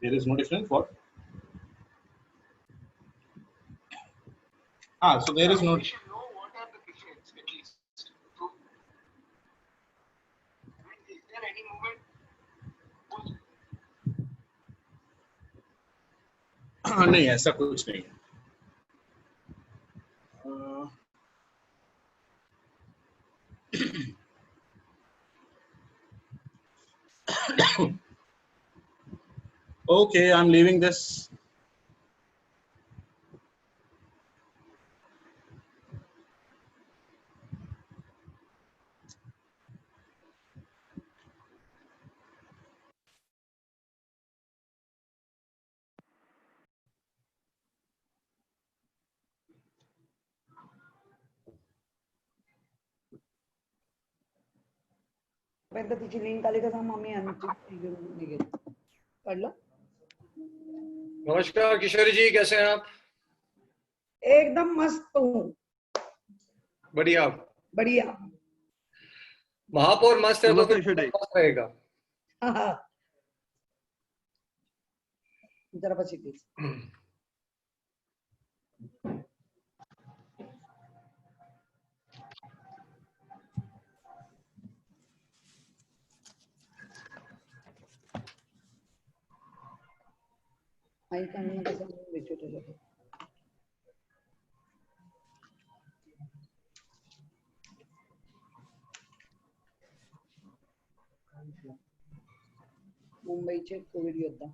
There is no difference. What? So there is no. We should know what are the difference at least. Is there any movement? नहीं ऐसा कुछ नहीं है. Okay, I'm leaving this. तिची link आली का सांग आम्ही निघेल कळलं. नमस्कार किशोरी जी, कैसे हैं आप? एकदम मस्त हूँ. बढ़िया बढ़िया. महापौर मस्त है तो मस्त रहेगा. जरा बची प्लीज. आई काढणं कसं विचारलं जातं. मुंबईचे कोविड योद्धा.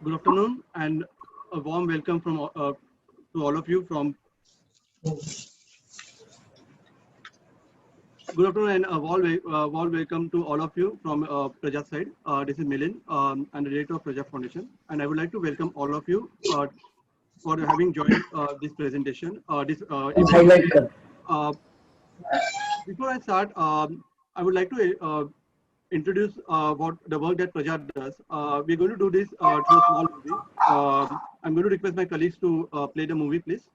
Good afternoon and a warm welcome from to all of you from. Good afternoon and a warm welcome to all of you from Praja side. This is Milind. I'm the director of Praja Foundation, and I would like to welcome all of you for having joined this presentation. Before I start, I would like to introduce what the work that Praja does. We're going to do this through a small movie. I'm going to request my colleagues to play the movie, please.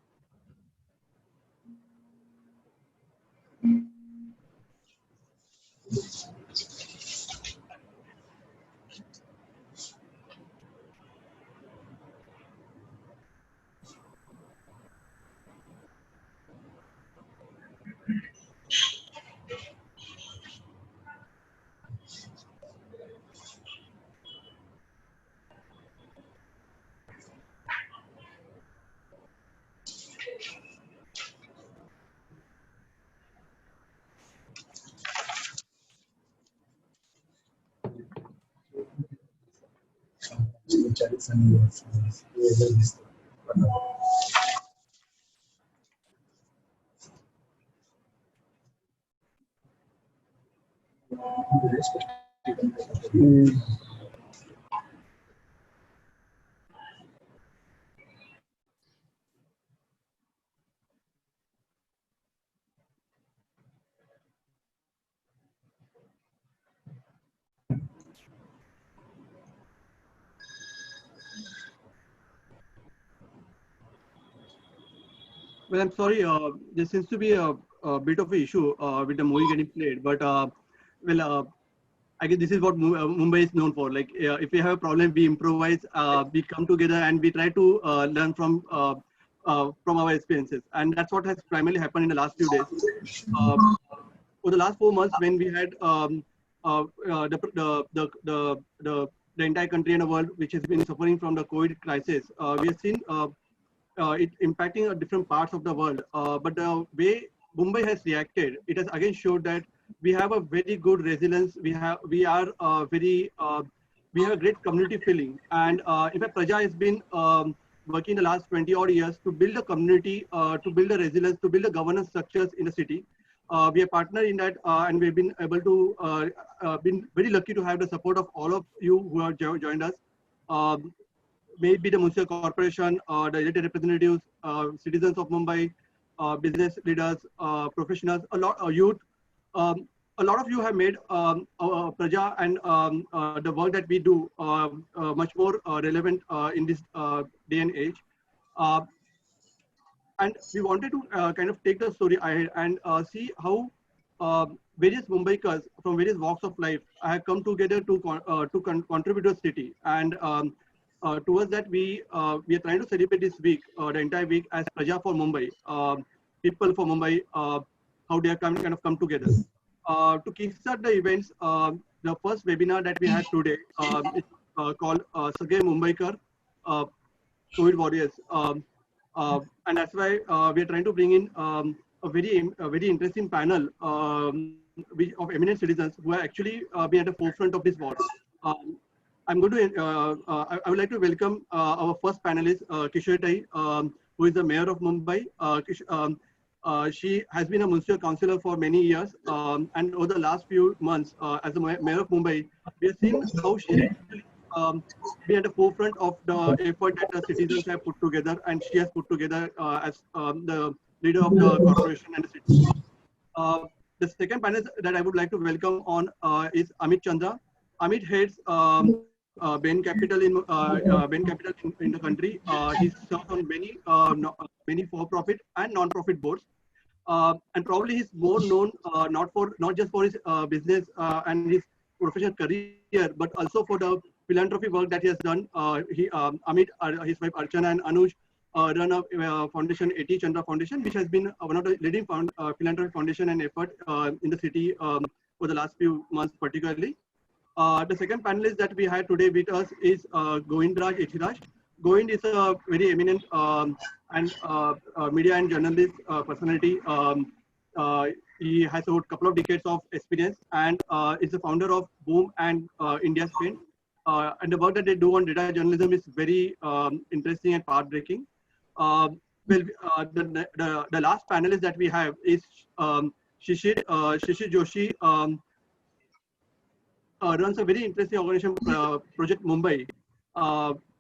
Well, I'm sorry. There seems to be a bit of an issue with the movie getting played, but I guess this is what Mumbai is known for. Like, if we have a problem, we improvise, we come together, and we try to learn from from our experiences, and that's what has primarily happened in the last few days. For the last 4 months, when we had the entire country and the world which has been suffering from the COVID crisis, we have seen it impacting different parts of the world. But the way Mumbai has reacted, it has again showed that we have a very good resilience. We have a great community feeling, and in fact, Praja has been working the last 20 odd years to build a community, to build a resilience, to build a governance structures in the city. We are partnered in that, and we've been able to been very lucky to have the support of all of you who have joined us. Maybe the municipal corporation, the elected representatives, citizens of Mumbai, business leaders, professionals, a lot of youth. A lot of you have made Praja and the work that we do much more relevant in this day and age. And we wanted to kind of take the story ahead and see how various Mumbaikars from various walks of life have come together to contribute to the city. And towards that, we are trying to celebrate this week, the entire week, as Praja for Mumbai, people for Mumbai, how they are kind of come together. To kickstart the events, the first webinar that we had today is called Sage Mumbaikar, COVID Warriors. And that's why we are trying to bring in a very interesting panel of eminent citizens who are actually been at the forefront of this war. I'm going to, I would like to welcome our first panelist, Kishori, who is the mayor of Mumbai. She has been a municipal councillor for many years, and over the last few months, as the mayor of Mumbai, we have seen how she be at the forefront of the effort that the citizens have put together, and she has put together as the leader of the corporation and the city. The second panel that I would like to welcome on is Amit Chandra. Amit heads Bain Capital in the country. He serves on many for-profit and non-profit boards, and probably he's more known not just for his business and his professional career, but also for the philanthropy work that he has done. Amit, his wife Archana and Anuj run a foundation, Ethiraj Chandra Foundation, which has been one of the leading philanthropy foundation and effort in the city for the last few months, particularly. The second panelist that we had today with us is Govindraj Ethiraj. Govind is a very eminent and media and journalist personality. He has a couple of decades of experience and is the founder of Boom and IndiaSpend. And the work that they do on data journalism is very interesting and path-breaking. The last panelist that we have is Shishi Joshi. Runs a very interesting organization, Project Mumbai,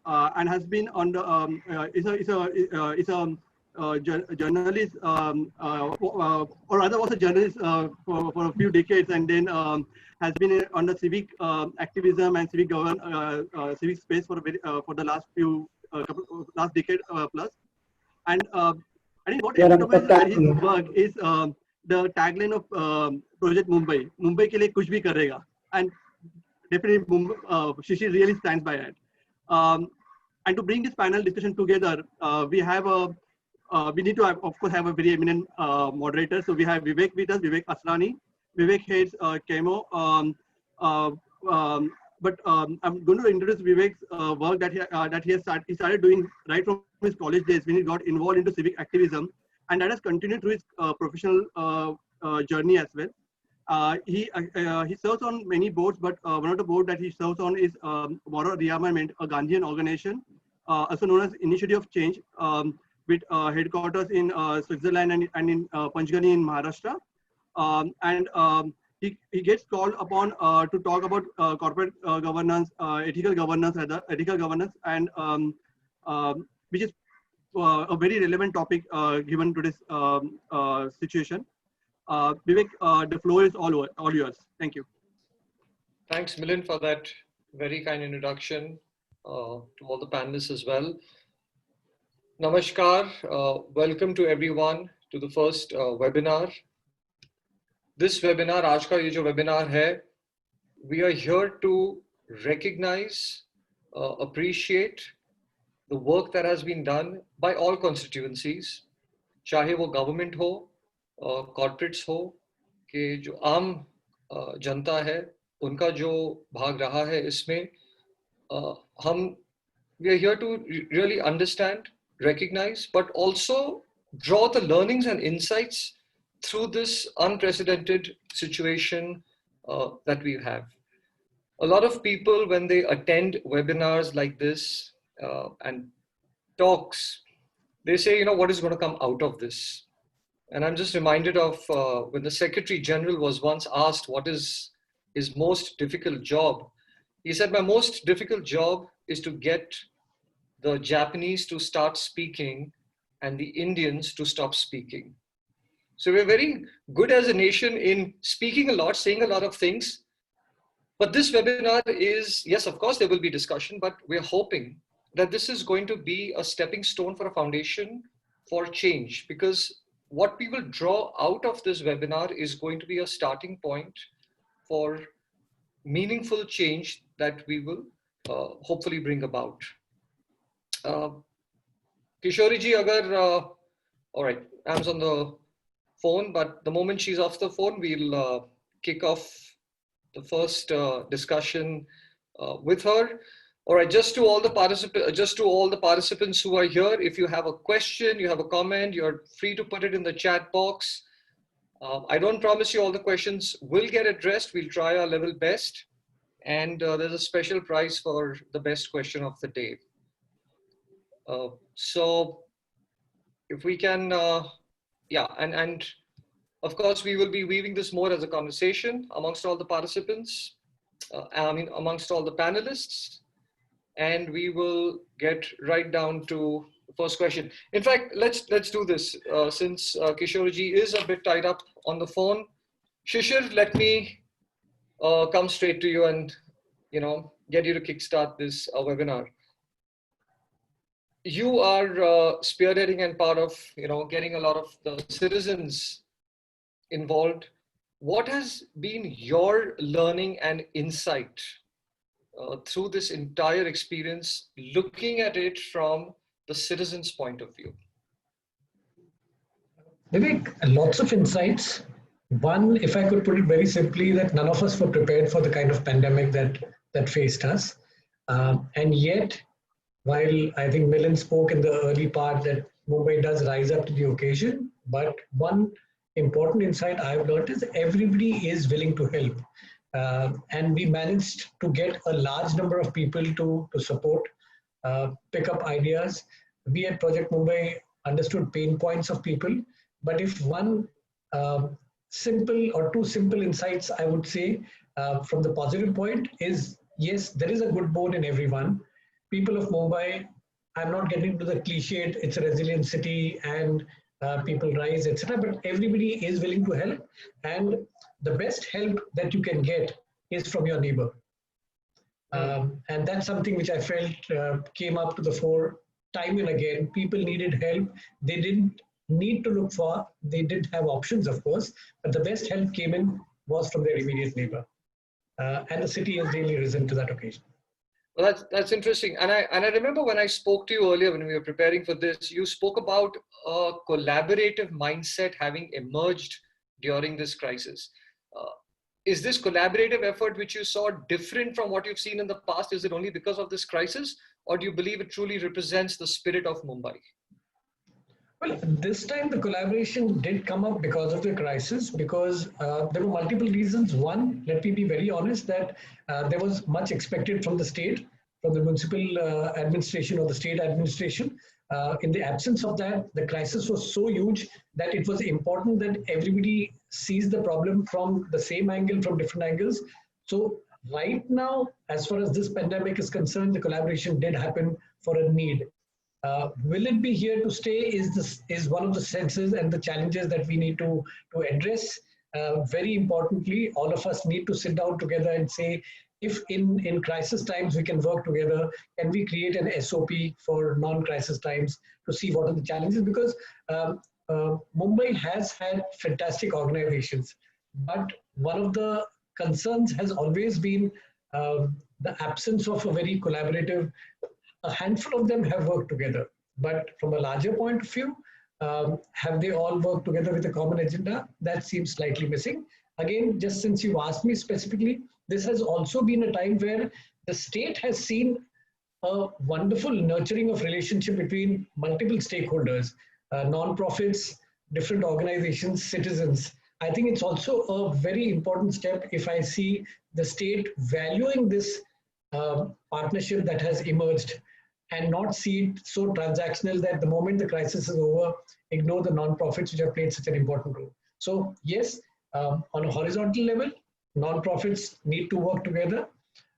and has been on the is a journalist, or rather was a journalist for a few decades, and then has been on the civic activism and civic space for the last last decade plus. And I think what his work is the tagline of Project Mumbai. Mumbai ke liye kuch bhi karega, and definitely Shishir really stands by that. And to bring this panel discussion together, we need to of course have a very eminent moderator. So we have Vivek with us, Vivek Asrani. Vivek heads Kaymo. But I'm going to introduce Vivek's work that he started doing right from his college days when he got involved into civic activism, and that has continued through his professional journey as well. He serves on many boards, but one of the boards that he serves on is Moral Rearmament, a Gandhian organization, also known as Initiative of Change, with headquarters in Switzerland and in Panchgani in Maharashtra. He gets called upon to talk about corporate governance, ethical governance, and which is a very relevant topic given to this situation. Vivek, the floor is all yours. Thank you. Thanks, Milind, for that very kind introduction to all the panelists as well. Namaskar. Welcome to everyone to the first webinar. This webinar, आज का ये जो webinar है, we are here to recognize, appreciate the work that has been done by all constituencies, चाहे वो government हो, corporates हो, कि जो आम जनता है, उनका जो भाग रहा है इसमें, हम we are here to really understand, recognize, but also draw the learnings and insights through this unprecedented situation that we have. A lot of people, when they attend webinars like this and talks, they say, you know, what is going to come out of this? And I'm just reminded of when the Secretary General was once asked what is his most difficult job. He said, my most difficult job is to get the Japanese to start speaking and the Indians to stop speaking. So we're very good as a nation in speaking a lot, saying a lot of things. But this webinar is, yes, of course, there will be discussion, but we're hoping that this is going to be a stepping stone for a foundation for change, because what we will draw out of this webinar is going to be a starting point for meaningful change that we will hopefully bring about. Kishori ji, all right, Am's on the phone, but the moment she's off the phone, we'll kick off the first discussion with her. All right, just to all the participants who are here, if you have a question, you have a comment, you're free to put it in the chat box. I don't promise you all the questions will get addressed. We'll try our level best. And there's a special prize for the best question of the day. So if we can, yeah, and of course, we will be weaving this more as a conversation amongst all the participants, amongst all the panelists, and we will get right down to the first question. In fact, let's do this since Kishori ji is a bit tied up on the phone. Shishir, let me come straight to you and get you to kickstart this webinar. You are spearheading and part of getting a lot of the citizens involved. What has been your learning and insight through this entire experience, looking at it from the citizens' point of view? Vivek, lots of insights. One, if I could put it very simply, that none of us were prepared for the kind of pandemic that faced us. And yet, while I think Milan spoke in the early part that Mumbai does rise up to the occasion, but one important insight I've learned is everybody is willing to help. And we managed to get a large number of people to support, pick up ideas. We at Project Mumbai understood pain points of people, but if one simple or two simple insights I would say from the positive point is, yes, there is a good bone in everyone. People of Mumbai, I'm not getting to the cliched, it's a resilient city and people rise, etc. But everybody is willing to help. And the best help that you can get is from your neighbor. And that's something which I felt came up to the fore time and again. People needed help. They didn't need to look for, they did have options, of course, but the best help came in was from their immediate neighbor. And the city has really risen to that occasion. Well, that's interesting. And I remember when I spoke to you earlier when we were preparing for this, you spoke about a collaborative mindset having emerged during this crisis. Is this collaborative effort which you saw different from what you've seen in the past? Is it only because of this crisis, or do you believe it truly represents the spirit of Mumbai? Well, this time the collaboration did come up because of the crisis, because there were multiple reasons. One, let me be very honest, that there was much expected from the state, from the municipal administration or the state administration. In the absence of that, the crisis was so huge that it was important that everybody sees the problem from the same angle, from different angles. So right now, as far as this pandemic is concerned, the collaboration did happen for a need. Will it be here to stay is one of the senses and the challenges that we need to address. Very importantly, all of us need to sit down together and say, if in crisis times we can work together, can we create an SOP for non-crisis times to see what are the challenges? Because Mumbai has had fantastic organizations, but one of the concerns has always been the absence of a very collaborative a handful of them have worked together. But from a larger point of view, have they all worked together with a common agenda? That seems slightly missing. Again, just since you asked me specifically, this has also been a time where the state has seen a wonderful nurturing of relationship between multiple stakeholders, non-profits, different organizations, citizens. I think it's also a very important step if I see the state valuing this partnership that has emerged and not see it so transactional that the moment the crisis is over, ignore the non-profits which have played such an important role. So yes, on a horizontal level, non-profits need to work together.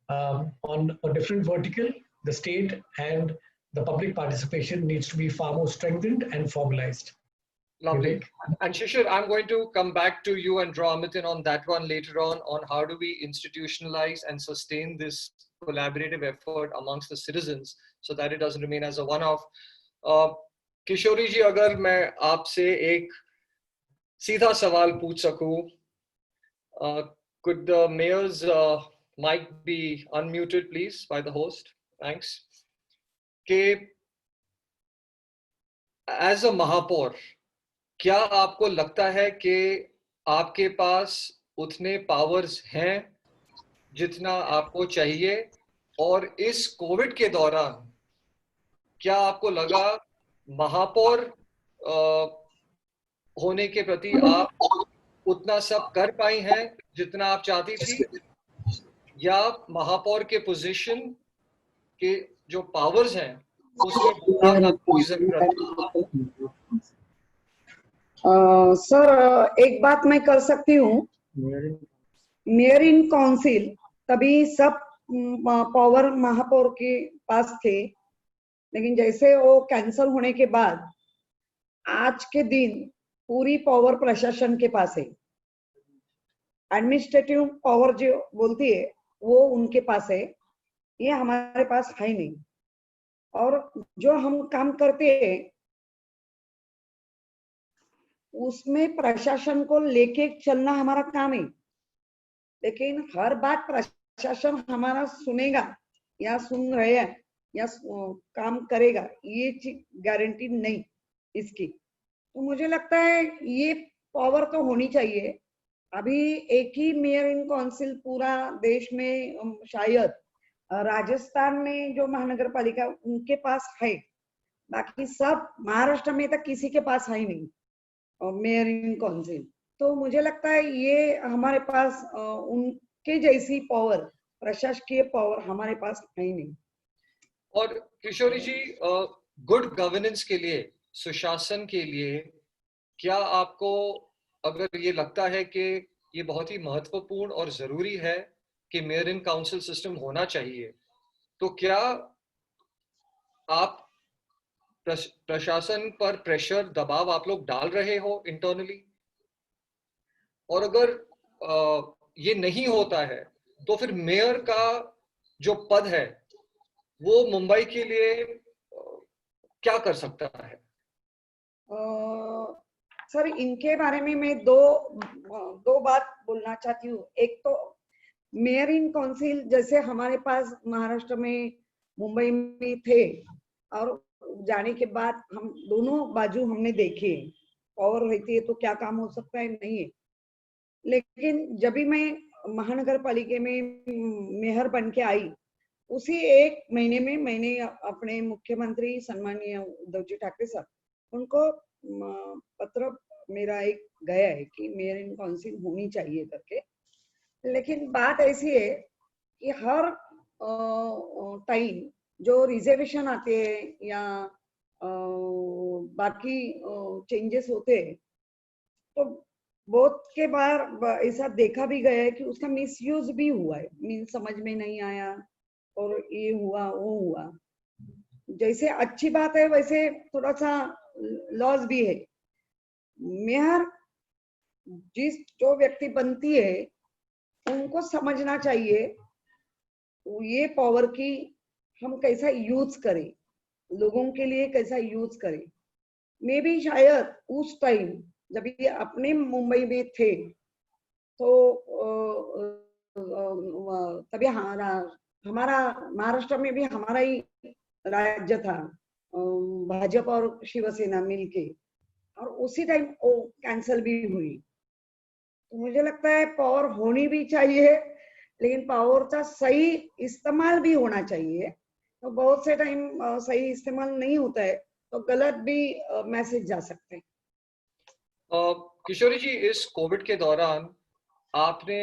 On a different vertical, the state and the public participation needs to be far more strengthened and formalized. Lovely. Vivek? And Shishir, I'm going to come back to you and draw Amit in on that one later on how do we institutionalize and sustain this collaborative effort amongst the citizens so that it doesn't remain as a one-off. Kishori ji, agar main aapse ek सीधा सवाल पूछ सकूं, could the mayor's mic be unmuted please by the host? Thanks. कि as a महापौर, क्या आपको लगता है कि आपके पास उतने पावर्स हैं जितना आपको चाहिए, और इस कोविड के दौरान क्या आपको लगा महापौर होने के प्रति आप उतना सब कर पाई हैं जितना आप चाहती थी, या महापौर के पोजीशन के जो पावर्स हैं उसमें बदलाव की जरूरत है? सर एक बात मैं कर सकती हूँ, मेयर इन काउंसिल तभी सब पावर महापौर के पास थे, लेकिन जैसे वो कैंसल होने के बाद आज के दिन पूरी पावर प्रशासन के पास है। एडमिनिस्ट्रेटिव पावर जो बोलती है वो उनके पास है, ये हमारे पास है नहीं। और जो हम काम करते हैं उसमें प्रशासन को लेके चलना हमारा काम है, लेकिन हर बात प्रशासन हमारा सुनेगा या सुन रहे हैं या काम करेगा ये गारंटी नहीं इसकी। तो मुझे लगता है ये पावर तो होनी चाहिए। अभी एक ही मेयर इन काउंसिल पूरा देश में, शायद राजस्थान में जो महानगर पालिका उनके पास है, बाकी सब महाराष्ट्र में तक किसी के पास है नहीं मेयर इन काउंसिल। तो मुझे लगता है ये हमारे पास उनके जैसी पावर, प्रशासकीय पावर हमारे पास है नहीं। और किशोरी जी, गुड गवर्नेंस के लिए, सुशासन के लिए, क्या आपको अगर ये लगता है कि ये बहुत ही महत्वपूर्ण और जरूरी है कि मेयर इन काउंसिल सिस्टम होना चाहिए, तो क्या आप प्रशासन पर प्रेशर, दबाव आप लोग डाल रहे हो इंटरनली? और अगर ये नहीं होता है तो फिर मेयर का जो पद है वो मुंबई के लिए क्या कर सकता है? सर इनके बारे में मैं दो बात बोलना चाहती हूँ। एक तो मेयर इन काउंसिल जैसे हमारे पास महाराष्ट्र में, मुंबई में थे, और जाने के बाद हम दोनों बाजू हमने देखे, पावर रहती है तो क्या काम हो सकता है, नहीं है। लेकिन जब भी मैं महानगर पालिका में मेयर बन के आई, उसी एक महीने में मैंने अपने मुख्यमंत्री सम्माननीय उद्धव जी ठाकरे साहब, उनको पत्र मेरा एक गया है कि मेयर इन काउंसिल होनी चाहिए करके। लेकिन बात ऐसी है कि हर टाइम जो रिजर्वेशन आते हैं या बाकी चेंजेस होते हैं, तो बहुत के बार ऐसा देखा भी गया है कि उसका मिसयूज भी हुआ है, मीन समझ में नहीं आया और ये हुआ वो हुआ। जैसे अच्छी बात है वैसे थोड़ा सा लॉस भी है। मेयर जो व्यक्ति बनती है उनको समझना चाहिए ये पावर की हम कैसा यूज करें, लोगों के लिए कैसा यूज करें। मे भी शायद उस टाइम जब ये अपने मुंबई में थे तो तभी हमारा महाराष्ट्र में भी हमारा ही राज्य था, भाजपा और शिवसेना मिलके, और उसी टाइम वो कैंसल भी हुई। तो मुझे लगता है पावर होनी भी चाहिए, लेकिन पावर का सही इस्तेमाल भी होना चाहिए। तो बहुत से टाइम सही इस्तेमाल नहीं होता है तो गलत भी मैसेज जा सकते हैं। किशोरी जी, इस कोविड के दौरान आपने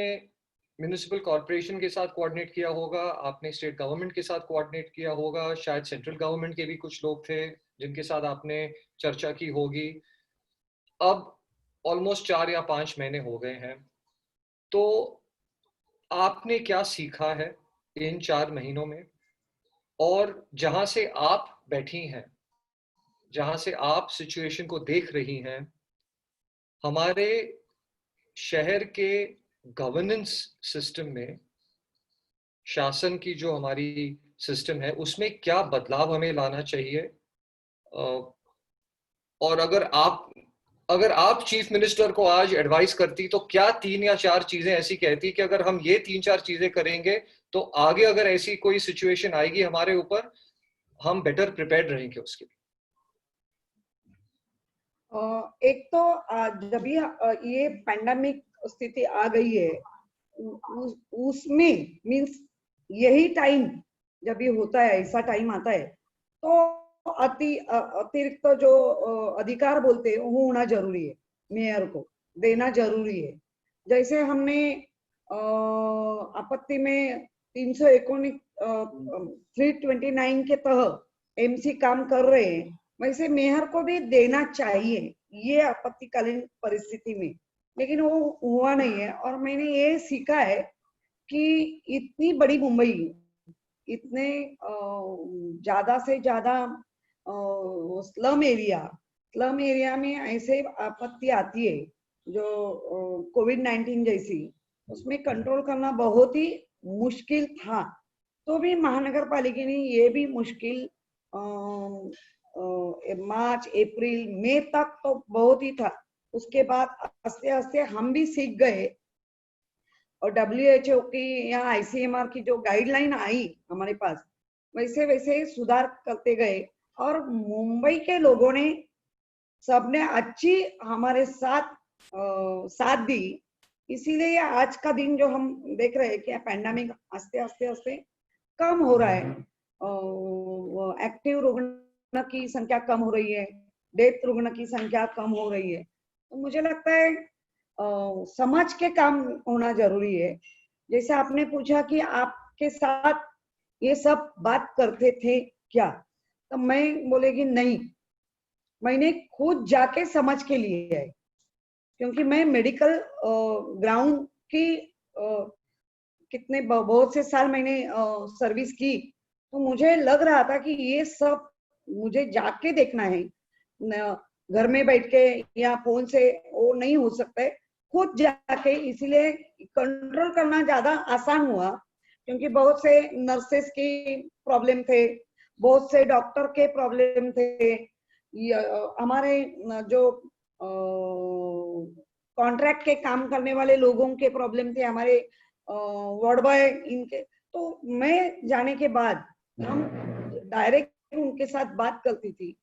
म्युनिसिपल कॉर्पोरेशन के साथ कोऑर्डिनेट किया होगा, आपने स्टेट गवर्नमेंट के साथ कोऑर्डिनेट किया होगा, शायद सेंट्रल गवर्नमेंट के भी कुछ लोग थे जिनके साथ आपने चर्चा की होगी। अब ऑलमोस्ट 4 या 5 महीने हो गए हैं, तो आपने क्या सीखा है इन 4 महीनों में? और जहां से आप बैठी हैं, जहां से आप सिचुएशन को देख रही हैं, हमारे शहर के गवर्नेंस सिस्टम में, शासन की जो हमारी सिस्टम है, उसमें क्या बदलाव हमें लाना चाहिए? और अगर आप चीफ मिनिस्टर को आज एडवाइस करती तो क्या 3 या 4 चीजें ऐसी कहती कि अगर हम ये 3-4 चीजें करेंगे तो आगे अगर ऐसी कोई सिचुएशन आएगी हमारे ऊपर, हम बेटर प्रिपेयर्ड रहेंगे उसके लिए? एक तो जब ये पैंडेमिक स्थिति आ गई है, उसमें मींस यही टाइम जब ये होता है, ऐसा टाइम आता है, तो अतिरिक्त जो अधिकार बोलते हैं वो होना जरूरी है, मेयर को देना जरूरी है। जैसे हमने आपत्ति में 319 329 के तहत एमसी काम कर रहे हैं, वैसे मेयर को भी देना चाहिए ये आपत्तिकालीन परिस्थिति में, लेकिन वो हुआ नहीं है। और मैंने ये सीखा है कि इतनी बड़ी मुंबई, इतने ज्यादा से ज्यादा स्लम एरिया में ऐसे आपत्ति आती है जो कोविड-19 जैसी, उसमें कंट्रोल करना बहुत ही मुश्किल था। तो भी महानगर पालिका ने ये भी मुश्किल मार्च अप्रैल मई तक तो बहुत ही था। उसके बाद आस्ते आस्ते हम भी सीख गए, और WHO की या ICMR की जो गाइडलाइन आई हमारे पास, वैसे वैसे सुधार करते गए, और मुंबई के लोगों ने सबने अच्छी हमारे साथ साथ दी। इसीलिए आज का दिन जो हम देख रहे हैं कि पैंडेमिक आस्ते आस्ते कम हो रहा है, एक्टिव रुग्ण की संख्या कम हो रही है, डेथ रुग्ण की संख्या कम हो रही है। तो मुझे लगता है समझ के काम होना जरूरी है। जैसे आपने पूछा कि आपके साथ ये सब बात करते थे क्या, तो मैं बोलेगी नहीं, मैंने खुद जाके समझ के लिए है, क्योंकि मैं मेडिकल ग्राउंड की कितने बहुत से साल मैंने सर्विस की, तो मुझे लग रहा था कि ये सब मुझे जाके देखना है, घर में बैठ के या फोन से वो नहीं हो सकता है, खुद जाके। इसीलिए कंट्रोल करना ज्यादा आसान हुआ, क्योंकि बहुत से नर्सेस की प्रॉब्लम थे, बहुत से डॉक्टर के प्रॉब्लम थे, हमारे जो कॉन्ट्रैक्ट के काम करने वाले लोगों के प्रॉब्लम थे, हमारे वार्ड बॉय इनके। तो मैं जाने के बाद हम डायरेक्ट उनके साथ बात करती थी,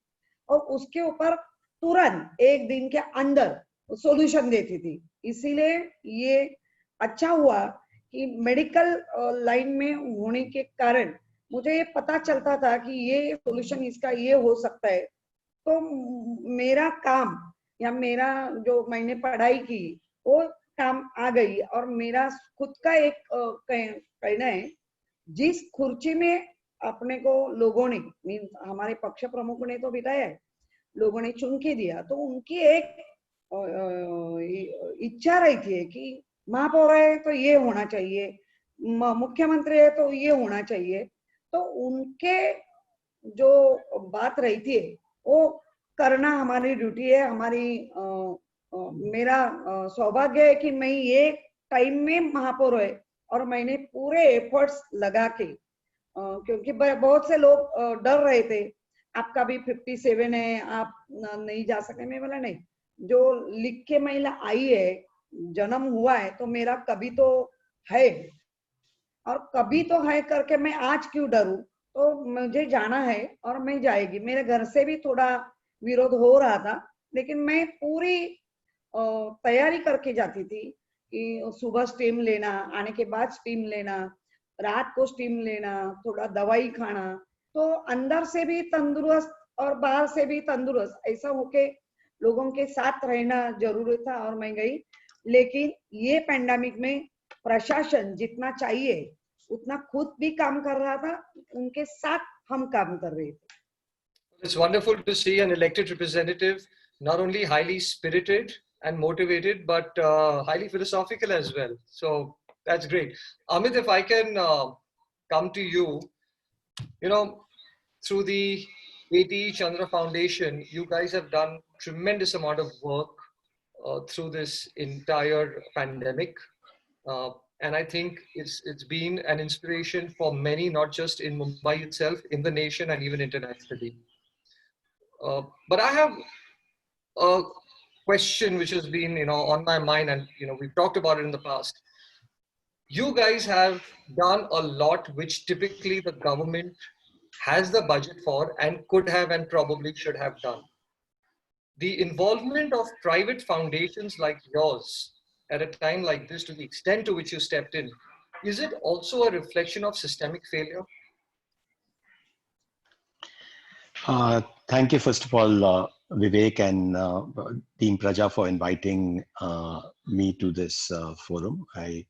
और उसके ऊपर तुरंत एक दिन के अंदर सॉल्यूशन देती थी। इसीलिए ये अच्छा हुआ कि मेडिकल लाइन में होने के कारण मुझे ये पता चलता था कि ये सॉल्यूशन इसका ये हो सकता है। तो मेरा काम या मेरा जो मैंने पढ़ाई की वो काम आ गई, और मेरा खुद का एक कहना है, जिस कुर्सी में अपने को लोगों ने, मीन हमारे पक्ष प्रमुख ने तो बिठाया है, लोगों ने चुन के दिया, तो उनकी एक इच्छा रहती है कि महापौर है तो ये होना चाहिए, मुख्यमंत्री है तो ये होना चाहिए। तो उनके जो बात रहती है वो करना हमारी ड्यूटी है, हमारी मेरा सौभाग्य है कि मैं ये टाइम में महापौर है, और मैंने पूरे एफर्ट्स लगा के, क्योंकि बहुत से लोग डर रहे थे, आपका भी 57 है, आप नहीं जा सकते। मैं बोला नहीं, जो लिख के महिला आई है, जन्म हुआ है, तो मेरा कभी तो है, और कभी तो है करके मैं आज क्यों डरूं। तो मुझे जाना है और मैं जाएगी। मेरे घर से भी थोड़ा विरोध हो रहा था, लेकिन मैं पूरी तैयारी करके जाती थी कि सुबह स्टीम लेना, आने के बाद स्टीम लेना, रात को स्टीम लेना, थोड़ा दवाई खाना, तो अंदर से भी तंदुरुस्त और बाहर से भी तंदुरुस्त, ऐसा होके लोगों के साथ रहना जरूरी था और मैं गई। लेकिन ये पैंडेमिक में प्रशासन जितना चाहिए उतना खुद भी काम कर रहा था, उनके साथ हम काम कर रहे थे। It's wonderful to see an elected representative not only highly spirited and motivated, but highly philosophical as well. So that's great. Amit, if I can come to you, you know, through the A.T. Chandra Foundation, you guys have done tremendous amount of work through this entire pandemic. And I think it's been an inspiration for many, not just in Mumbai itself, in the nation and even internationally. But I have a question which has been, on my mind, and we've talked about it in the past. You guys have done a lot which typically the government has the budget for and could have and probably should have done. The involvement of private foundations like yours at a time like this, to the extent to which you stepped in, is it also a reflection of systemic failure? Thank you, first of all, Vivek and Team Praja for inviting me to this forum. I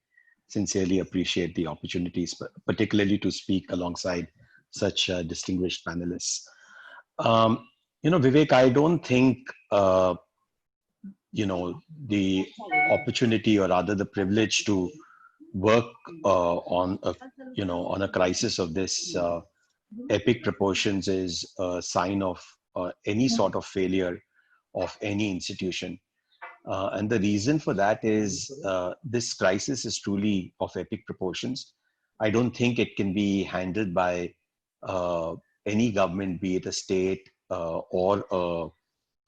sincerely appreciate the opportunities, particularly to speak alongside such distinguished panelists. Vivek, I don't think, the opportunity or rather the privilege to work on a crisis of this epic proportions is a sign of any sort of failure of any institution. And the reason for that is this crisis is truly of epic proportions. I don't think it can be handled by any government, be it a state or a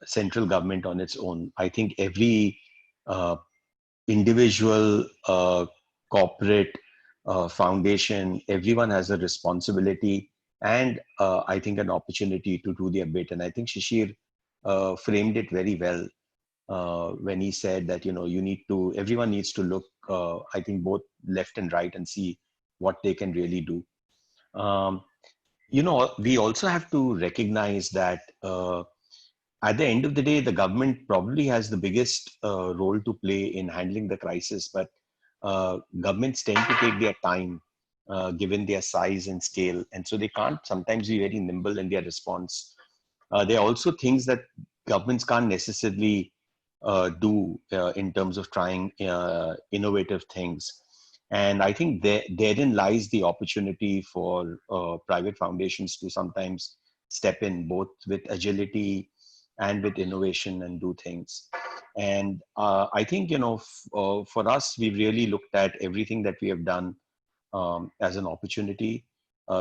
central government on its own. I think every individual, corporate, foundation, everyone has a responsibility and I think an opportunity to do their bit. And I think Shishir framed it very well when he said that, everyone needs to look, I think both left and right and see what they can really do. We also have to recognize that at the end of the day, the government probably has the biggest role to play in handling the crisis, but governments tend to take their time given their size and scale. And so they can't sometimes be very nimble in their response. There are also things that governments can't necessarily do in terms of trying innovative things. And I think therein lies the opportunity for private foundations to sometimes step in both with agility and with innovation and do things. And I think, for us, we've really looked at everything that we have done as an opportunity,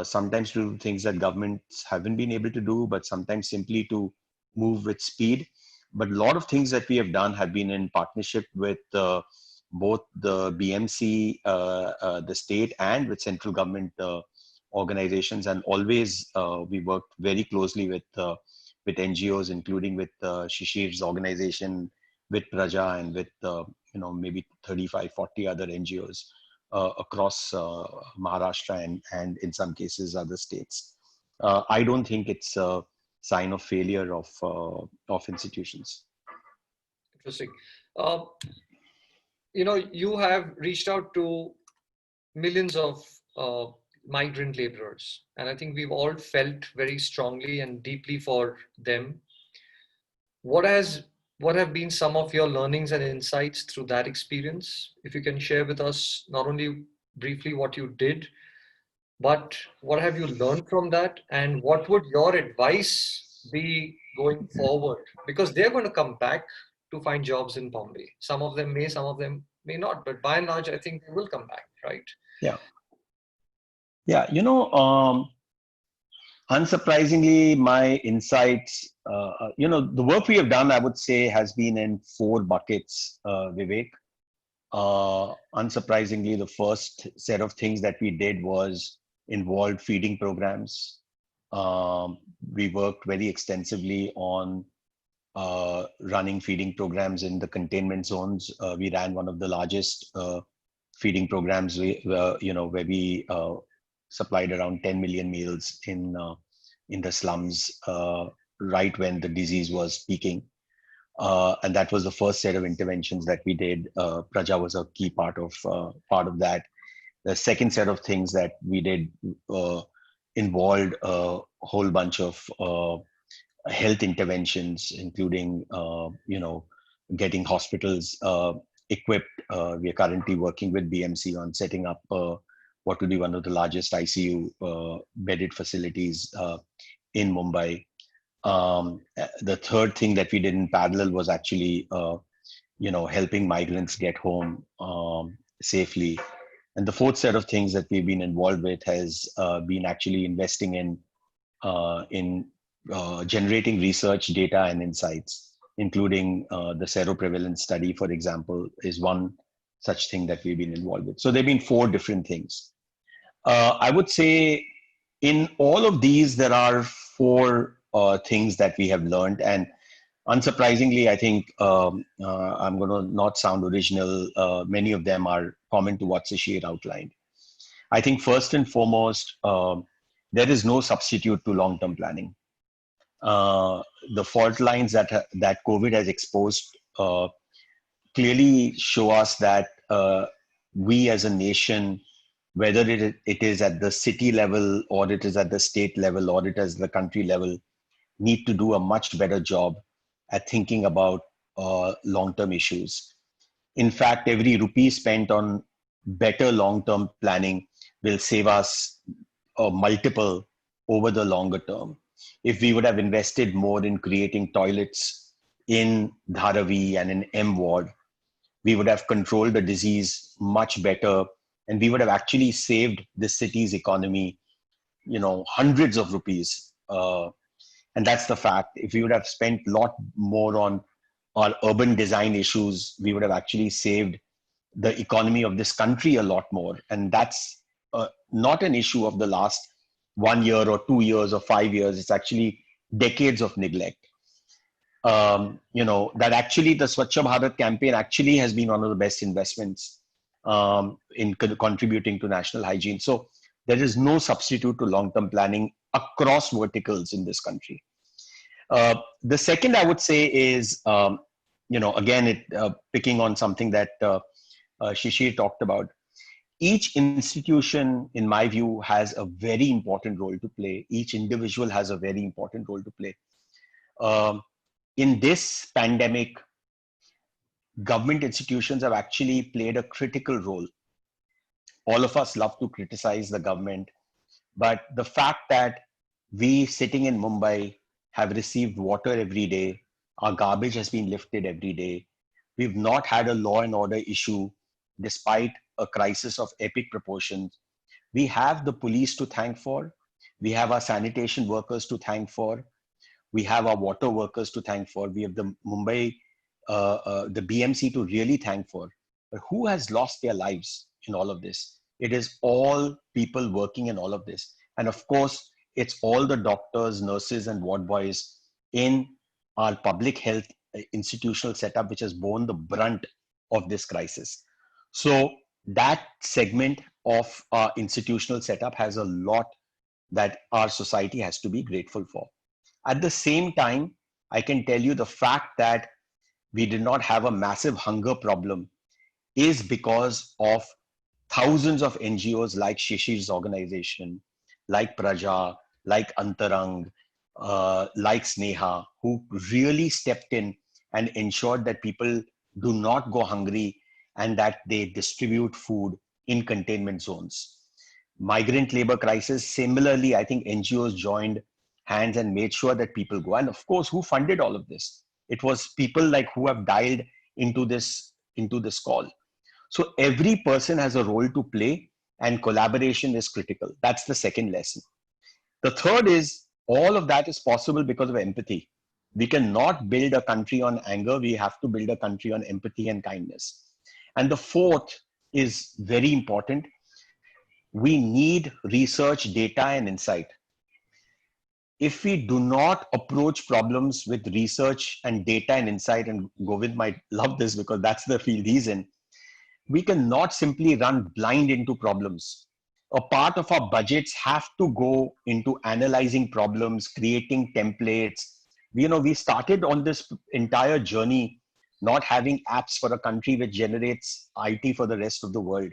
sometimes to do things that governments haven't been able to do, but sometimes simply to move with speed. But a lot of things that we have done have been in partnership with both the BMC, the state, and with central government organizations. And always we worked very closely with NGOs, including with Shishir's organization, with Praja, and with maybe 35, 40 other NGOs across Maharashtra and in some cases other states. I don't think it's a sign of failure of institutions. Interesting. You have reached out to millions of migrant laborers, and I think we've all felt very strongly and deeply for them. What have been some of your learnings and insights through that experience? If you can share with us not only briefly what you did, but what have you learned from that, and what would your advice be going forward? Because they're going to come back to find jobs in Bombay. Some of them may, some of them may not, but by and large, I think they will come back, right? Yeah. Yeah, unsurprisingly, my insights, the work we have done, I would say, has been in 4 buckets, Vivek. Unsurprisingly, the first set of things that we did was involved feeding programs. We worked very extensively on running feeding programs in the containment zones. We ran one of the largest feeding programs, where we supplied around 10 million meals in the slums right when the disease was peaking. And that was the first set of interventions that we did. Praja was a key part of that. The second set of things that we did involved a whole bunch of health interventions, including getting hospitals equipped. We are currently working with BMC on setting up what will be one of the largest ICU bedded facilities in Mumbai. The third thing that we did in parallel was actually helping migrants get home safely. And the fourth set of things that we've been involved with has been actually investing in generating research data and insights, including the seroprevalence study, for example, is one such thing that we've been involved with. So there have been 4 different things. I would say in all of these, there are 4 things that we have learned. And unsurprisingly, I think I'm going to not sound original. Many of them are common to what Shishir outlined. I think first and foremost, there is no substitute to long-term planning. The fault lines that COVID has exposed clearly show us that we as a nation, whether it is at the city level or it is at the state level or it is the country level, need to do a much better job at thinking about long-term issues. In fact, every rupee spent on better long-term planning will save us a multiple over the longer term. If we would have invested more in creating toilets in Dharavi and in M ward, we would have controlled the disease much better, and we would have actually saved the city's economy, hundreds of rupees. And that's the fact. If we would have spent a lot more on our urban design issues, we would have actually saved the economy of this country a lot more. And that's not an issue of the last 1 year or 2 years or 5 years. It's actually decades of neglect. That actually the Swachh Bharat campaign actually has been one of the best investments in contributing to national hygiene. So there is no substitute to long-term planning across verticals in this country. The second I would say is, again, picking on something that Shishir talked about. Each institution, in my view, has a very important role to play. Each individual has a very important role to play. In this pandemic, government institutions have actually played a critical role. All of us love to criticize the government, but the fact that we sitting in Mumbai have received water every day, our garbage has been lifted every day, we've not had a law and order issue despite a crisis of epic proportions. We have the police to thank for, we have our sanitation workers to thank for, we have our water workers to thank for, we have the Mumbai, the BMC to really thank for. But who has lost their lives in all of this? It is all people working in all of this. And of course, it's all the doctors, nurses, and ward boys in our public health institutional setup, which has borne the brunt of this crisis. So that segment of our institutional setup has a lot that our society has to be grateful for. At the same time, I can tell you the fact that we did not have a massive hunger problem is because of thousands of NGOs like Shishir's organization, like Praja, like Antarang, like Sneha, who really stepped in and ensured that people do not go hungry and that they distribute food in containment zones. Migrant labor crisis, similarly, I think NGOs joined hands and made sure that people go. And of course, who funded all of this? It was people like who have dialed into this call. So every person has a role to play and collaboration is critical. That's the second lesson. The third is all of that is possible because of empathy. We cannot build a country on anger. We have to build a country on empathy and kindness. And the fourth is very important. We need research, data, and insight. If we do not approach problems with research and data and insight, and Govind might love this because that's the field he's in, we cannot simply run blind into problems. A part of our budgets have to go into analyzing problems, creating templates. We started on this entire journey not having apps for a country which generates IT for the rest of the world.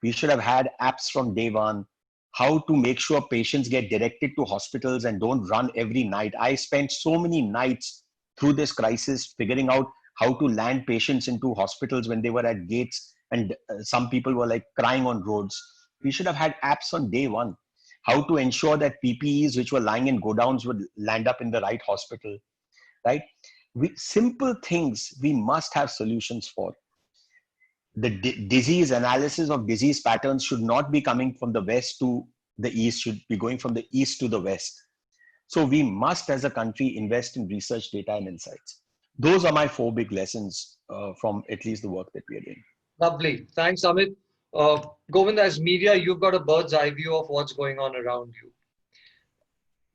We should have had apps from day one, how to make sure patients get directed to hospitals and don't run every night. I spent so many nights through this crisis figuring out how to land patients into hospitals when they were at gates, and some people were like crying on roads. We should have had apps on day one. How to ensure that PPEs which were lying in godowns would land up in the right hospital, right? Simple things we must have solutions for. The disease analysis of disease patterns should not be coming from the west to the east, should be going from the east to the west. So we must as a country invest in research, data, and insights. Those are my 4 big lessons from at least the work that we are doing. Lovely. Thanks, Amit. Govind, as media, you've got a bird's eye view of what's going on around you.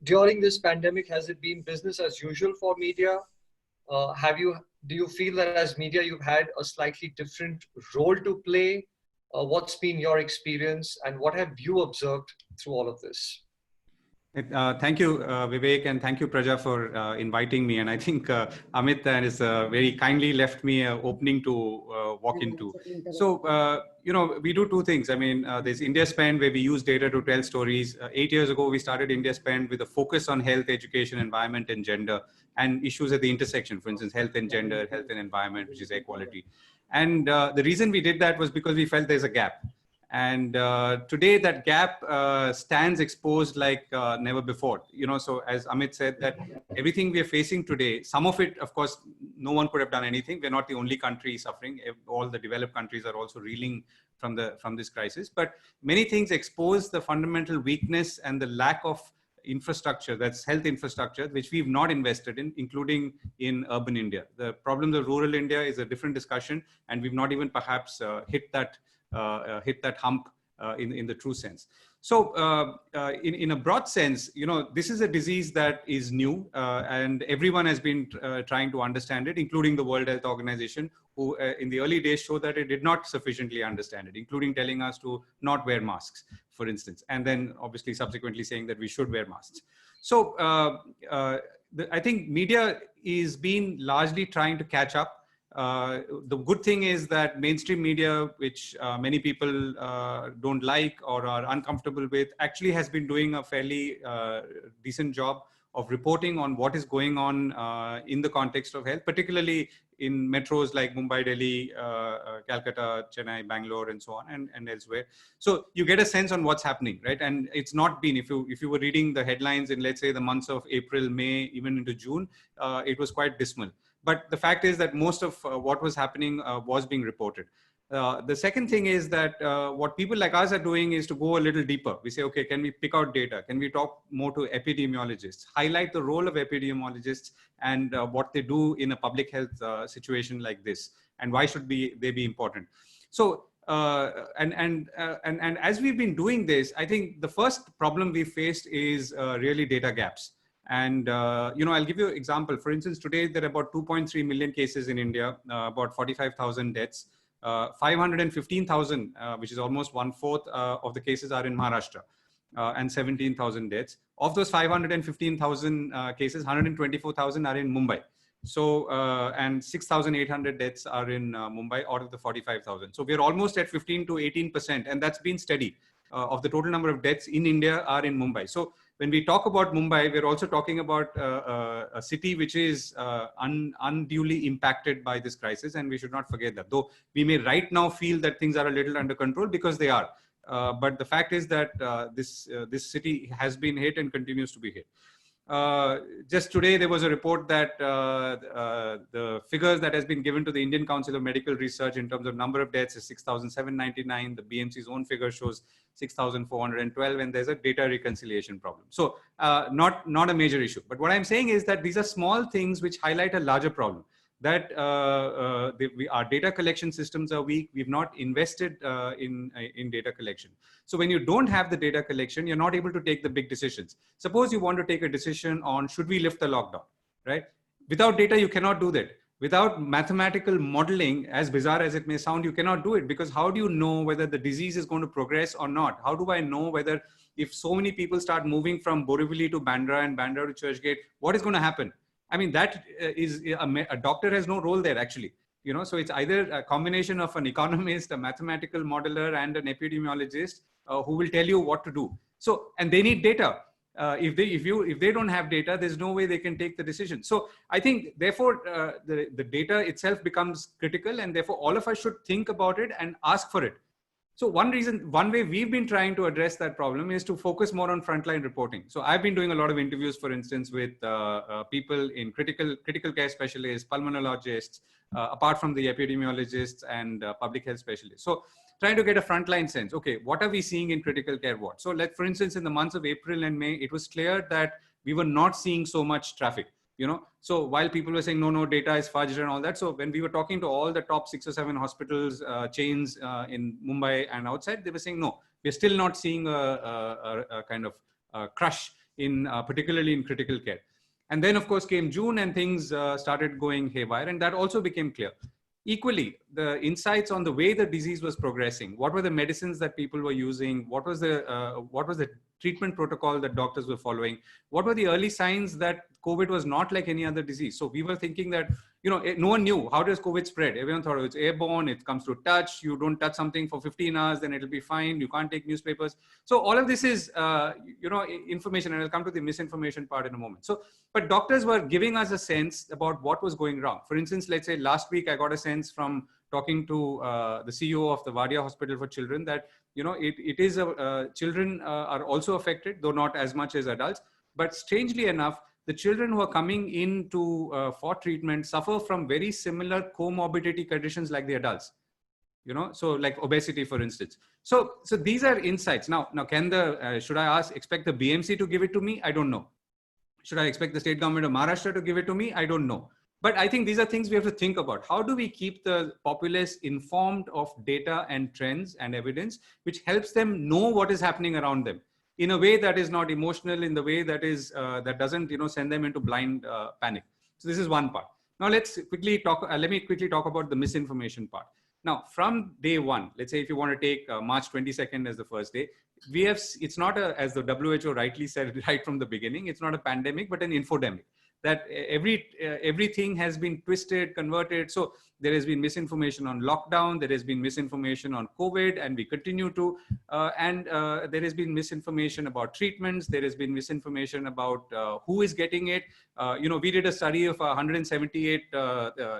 During this pandemic, has it been business as usual for media? Do you feel that as media, you've had a slightly different role to play? What's been your experience and what have you observed through all of this? Thank you, Vivek, and thank you, Praja, for inviting me. And I think Amit has very kindly left me an opening to walk into. So, we do 2 things. I mean, there's IndiaSpend, where we use data to tell stories. 8 years ago, we started IndiaSpend with a focus on health, education, environment, and gender, and issues at the intersection, for instance, health and gender, health and environment, which is air quality. And the reason we did that was because we felt there's a gap. And today that gap stands exposed like never before. So as Amit said, that everything we are facing today, some of it, of course, no one could have done anything. We're not the only country suffering. All the developed countries are also reeling from this crisis. But many things expose the fundamental weakness and the lack of infrastructure, that's health infrastructure, which we've not invested in, including in urban India. The problems of rural India is a different discussion, and we've not even perhaps hit that hump in the true sense. So in a broad sense, this is a disease that is new, and everyone has been trying to understand it, including the World Health Organization, who in the early days showed that it did not sufficiently understand it, including telling us to not wear masks, for instance, and then obviously subsequently saying that we should wear masks. So I think media is been largely trying to catch up. The good thing is that mainstream media, which many people don't like or are uncomfortable with, actually has been doing a fairly decent job of reporting on what is going on in the context of health, particularly in metros like Mumbai, Delhi, Calcutta, Chennai, Bangalore, and so on, and elsewhere. So you get a sense on what's happening, right? And it's not been, if you were reading the headlines in, let's say, the months of April, May, even into June, it was quite dismal. But the fact is that most of what was happening was being reported. The second thing is that what people like us are doing is to go a little deeper. We say, okay, can we pick out data? Can we talk more to epidemiologists, highlight the role of epidemiologists and what they do in a public health situation like this, and why should they be important? So, and as we've been doing this, I think the first problem we faced is really data gaps. And, I'll give you an example. For instance, today there are about 2.3 million cases in India, about 45,000 deaths. 515,000, which is almost 1/4 of the cases, are in Maharashtra, and 17,000 deaths. Of those 515,000 cases, 124,000 are in Mumbai. So, and 6,800 deaths are in Mumbai out of the 45,000. So we're almost at 15 to 18%, and that's been steady. Of the total number of deaths in India are in Mumbai. So when we talk about Mumbai, we're also talking about a city which is unduly impacted by this crisis, and we should not forget that. Though we may right now feel that things are a little under control, because they are. But the fact is that this city has been hit and continues to be hit. Just today, there was a report that the figures that has been given to the Indian Council of Medical Research in terms of number of deaths is 6,799. The BMC's own figure shows 6,412, and there's a data reconciliation problem. So not a major issue. But what I'm saying is that these are small things which highlight a larger problem. that our data collection systems are weak. We've not invested in data collection. So when you don't have the data collection, you're not able to take the big decisions. Suppose you want to take a decision on should we lift the lockdown, right? Without data, you cannot do that. Without mathematical modeling, as bizarre as it may sound, you cannot do it, because how do you know whether the disease is going to progress or not? How do I know whether if so many people start moving from Borivali to Bandra and Bandra to Churchgate, what is going to happen? I mean, that is a doctor has no role there actually, you know. So it's either a combination of an economist, a mathematical modeler, and an epidemiologist who will tell you what to do. So, and they need data. If they don't have data, there's no way they can take the decision. So I think therefore the data itself becomes critical, and therefore all of us should think about it and ask for it. So one way we've been trying to address that problem is to focus more on frontline reporting. So I've been doing a lot of interviews, for instance, with people in critical care specialists, pulmonologists, apart from the epidemiologists and public health specialists. So trying to get a frontline sense. Okay, what are we seeing in critical care ward? So like, for instance, in the months of April and May, it was clear that we were not seeing so much traffic. You know, so while people were saying, no, data is fudged and all that. So when we were talking to all the top 6 or 7 hospitals chains in Mumbai and outside, they were saying, no, we're still not seeing a kind of crush in particularly in critical care. And then of course came June and things started going haywire, and that also became clear. Equally, the insights on the way the disease was progressing, what were the medicines that people were using, what was the treatment protocol that doctors were following, what were the early signs that COVID was not like any other disease. So we were thinking that, you know, no one knew how does COVID spread. Everyone thought it's airborne, it comes through touch, you don't touch something for 15 hours, then it'll be fine, you can't take newspapers. So all of this is, you know, information, and I'll come to the misinformation part in a moment. So, but doctors were giving us a sense about what was going wrong. For instance, let's say last week I got a sense from talking to the CEO of the Wadia Hospital for Children that, you know, children are also affected, though not as much as adults. But strangely enough, the children who are coming into for treatment suffer from very similar comorbidity conditions like the adults. You know, so like obesity, for instance. So these are insights. Now can should I expect the BMC to give it to me? I don't know. Should I expect the state government of Maharashtra to give it to me? I don't know. But I think these are things we have to think about. How do we keep the populace informed of data and trends and evidence, which helps them know what is happening around them in a way that is not emotional, in the way that is that doesn't, you know, send them into blind panic. So this is one part. Now let's quickly talk. Let me quickly talk about the misinformation part. Now, from day one, let's say if you want to take March 22nd as the first day, we have. It's not as the WHO rightly said right from the beginning. It's not a pandemic, but an infodemic. That everything has been twisted, converted. So there has been misinformation on lockdown, there has been misinformation on COVID, and we continue to, and there has been misinformation about treatments, there has been misinformation about who is getting it. You know, we did a study of 178,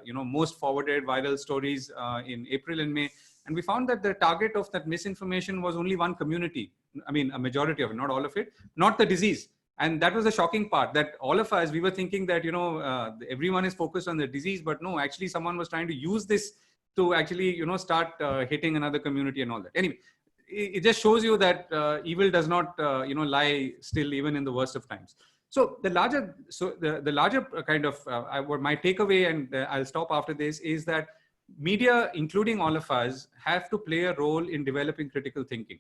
you know, most forwarded viral stories in April and May, and we found that the target of that misinformation was only one community. I mean, a majority of it, not all of it, not the disease. And that was the shocking part, that all of us, we were thinking that, you know, everyone is focused on the disease, but no, actually someone was trying to use this to actually, you know, start hitting another community and all that. Anyway, it just shows you that evil does not, you know, lie still even in the worst of times. So the larger kind of, my takeaway, and I'll stop after this, is that media, including all of us, have to play a role in developing critical thinking.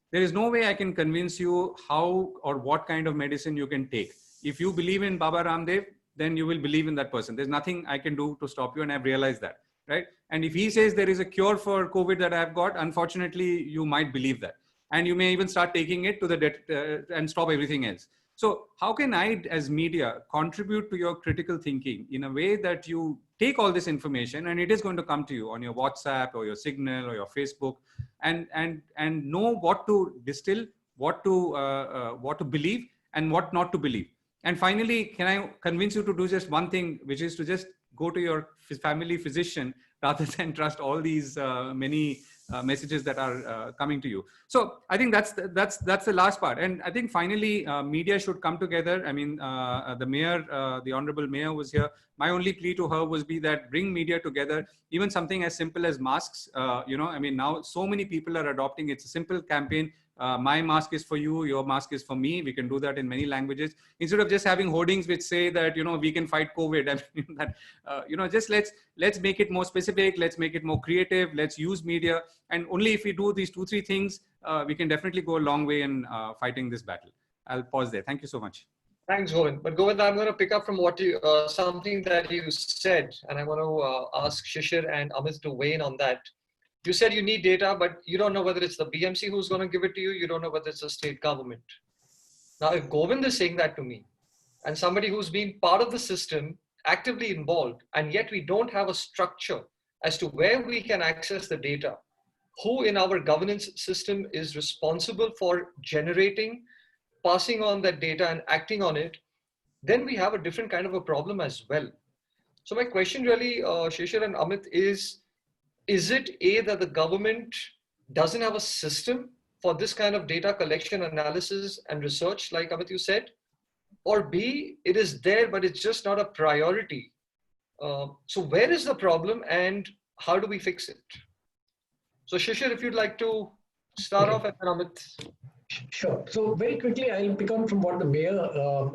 There is no way I can convince you how or what kind of medicine you can take. If you believe in Baba Ramdev, then you will believe in that person. There's nothing I can do to stop you, and I've realized that, right? And if he says there is a cure for COVID that I've got, unfortunately, you might believe that. And you may even start taking it to and stop everything else. So how can I, as media, contribute to your critical thinking in a way that you take all this information, and it is going to come to you on your WhatsApp or your Signal or your Facebook, and know what to distill, what to believe, and what not to believe. And finally, can I convince you to do just one thing, which is to just go to your family physician rather than trust all these many messages that are coming to you. So I think that's the last part. And I think finally, media should come together. I mean, the mayor, the honorable mayor was here. My only plea to her was that bring media together, even something as simple as masks. You know, I mean, now so many people are adopting. It's a simple campaign. my mask is for you, your mask is for me. We can do that in many languages instead of just having hoardings which say that, you know, we can fight COVID. I mean, that, you know, just let's make it more specific. Let's make it more creative. Let's use media. And only if we do these 2-3 things, we can definitely go a long way in fighting this battle. I'll pause there. Thank you so much. Thanks, Govind. But Govind, I'm going to pick up from what you, something that you said, and I want to ask Shishir and Amit to weigh in on that. You said you need data, but you don't know whether it's the BMC who's going to give it to you. You don't know whether it's the state government. Now, if Govind is saying that to me, and somebody who's been part of the system, actively involved, and yet we don't have a structure as to where we can access the data, who in our governance system is responsible for generating, passing on that data and acting on it, then we have a different kind of a problem as well. So my question really, Shishir and Amit, is it A, that the government doesn't have a system for this kind of data collection, analysis and research, like Amit, you said, or B, it is there, but it's just not a priority. So where is the problem and how do we fix it? So Shishir, if you'd like to start off, and then Amit. Sure. So very quickly, I'll pick on from what the mayor,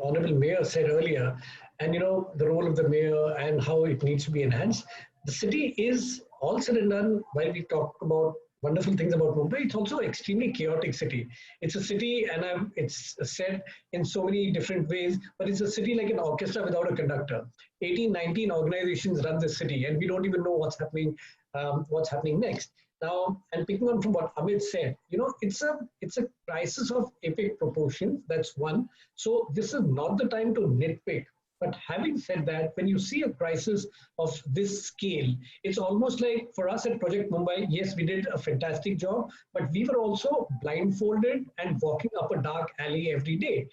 honorable mayor said earlier, and you know the role of the mayor and how it needs to be enhanced. The city is all said and done. While we talk about wonderful things about Mumbai, it's also an extremely chaotic city. It's a city, and it's said in so many different ways, but it's a city like an orchestra without a conductor. 18, 19 organizations run this city, and we don't even know what's happening next. Now, and picking on from what Amit said, you know, it's a crisis of epic proportions. That's one. So this is not the time to nitpick. But having said that, when you see a crisis of this scale, it's almost like for us at Project Mumbai, yes, we did a fantastic job, but we were also blindfolded and walking up a dark alley every day.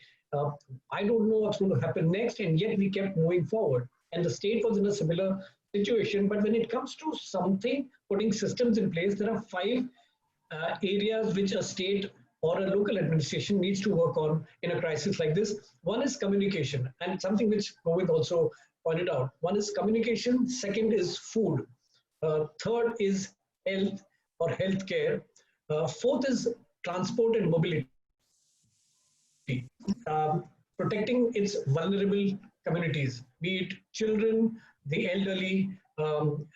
I don't know what's going to happen next, and yet we kept moving forward. And the state was in a similar situation. But when it comes to something, putting systems in place, there are 5 areas which a state or a local administration needs to work on in a crisis like this. One is communication, and something which Govind also pointed out. One is communication, second is food, third is health or healthcare, fourth is transport and mobility, protecting its vulnerable communities, be it children, the elderly,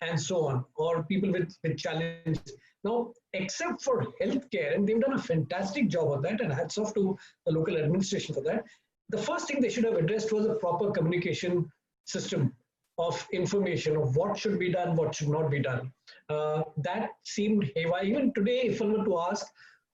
and so on, or people with challenges. Now, except for healthcare, and they've done a fantastic job on that, and hats off to the local administration for that, the first thing they should have addressed was a proper communication system of information of what should be done, what should not be done. That seemed haywire. Even today, if I were to ask,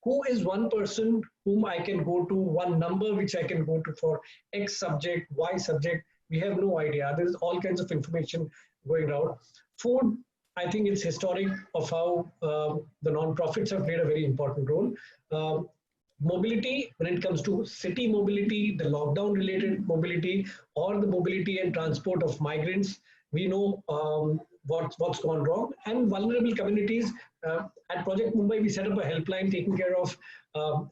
who is one person whom I can go to, one number which I can go to for X subject, Y subject, we have no idea. There's all kinds of information going out. Food, I think it's historic of how the non-profits have played a very important role. Mobility, when it comes to city mobility, the lockdown related mobility, or the mobility and transport of migrants, we know what's gone wrong. And vulnerable communities, at Project Mumbai, we set up a helpline taking care of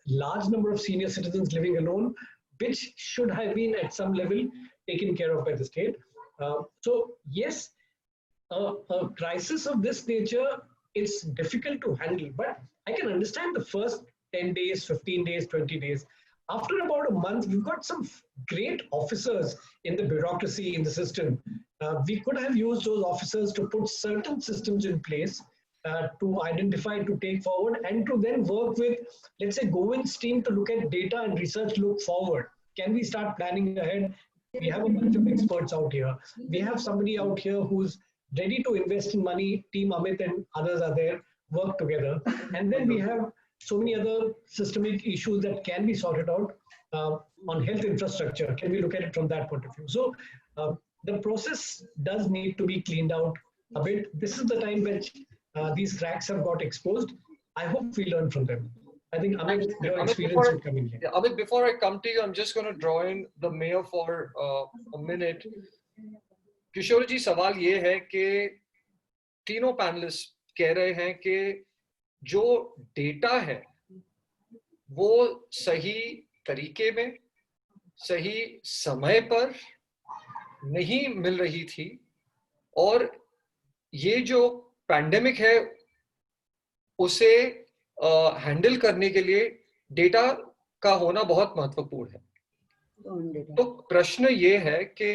large number of senior citizens living alone, which should have been at some level taken care of by the state. So yes, a crisis of this nature, it's difficult to handle, but I can understand the first 10 days, 15 days, 20 days. After about a month, we've got some great officers in the bureaucracy, in the system. We could have used those officers to put certain systems in place to identify, to take forward, and to then work with, let's say, Govind's team to look at data and research, look forward. Can we start planning ahead? We have a bunch of experts out here. We have somebody out here who's ready to invest in money. Team Amit and others are there, work together. And then we have so many other systemic issues that can be sorted out on health infrastructure. Can we look at it from that point of view? So the process does need to be cleaned out a bit. This is the time when these cracks have got exposed. I hope we learn from them. I think Amit, your experience will come in here. Yeah, Amit, before I come to you, I'm just going to draw in the mayor for a minute. किशोर जी, सवाल ये है कि तीनों panelist कह रहे हैं कि जो डेटा है वो सही तरीके में, सही समय पर नहीं मिल रही थी, और ये जो पैंडेमिक है उसे हैंडल करने के लिए डेटा का होना बहुत महत्वपूर्ण है। तो प्रश्न ये है कि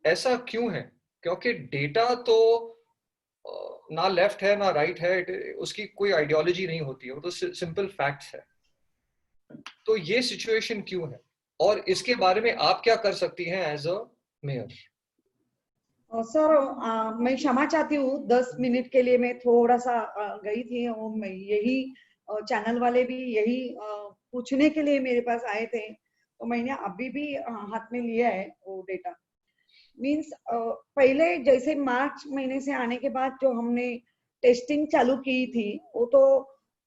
ऐसा क्यों है, क्योंकि डेटा तो ना लेफ्ट है ना राइट है, उसकी कोई आइडियोलॉजी नहीं होती है, वो तो सिंपल फैक्ट्स है। तो ये सिचुएशन क्यों है और इसके बारे में आप क्या कर सकती हैं एज अ मेयर? सर मैं क्षमा चाहती हूँ, 10 मिनट के लिए मैं थोड़ा सा गई थी और मैं यही चैनल वाले भी यही पूछने के लिए मेरे पास आए थे, तो मैंने अभी भी हाथ में लिया है वो डेटा। मीन्स पहले जैसे मार्च महीने से आने के बाद जो हमने टेस्टिंग चालू की थी, वो तो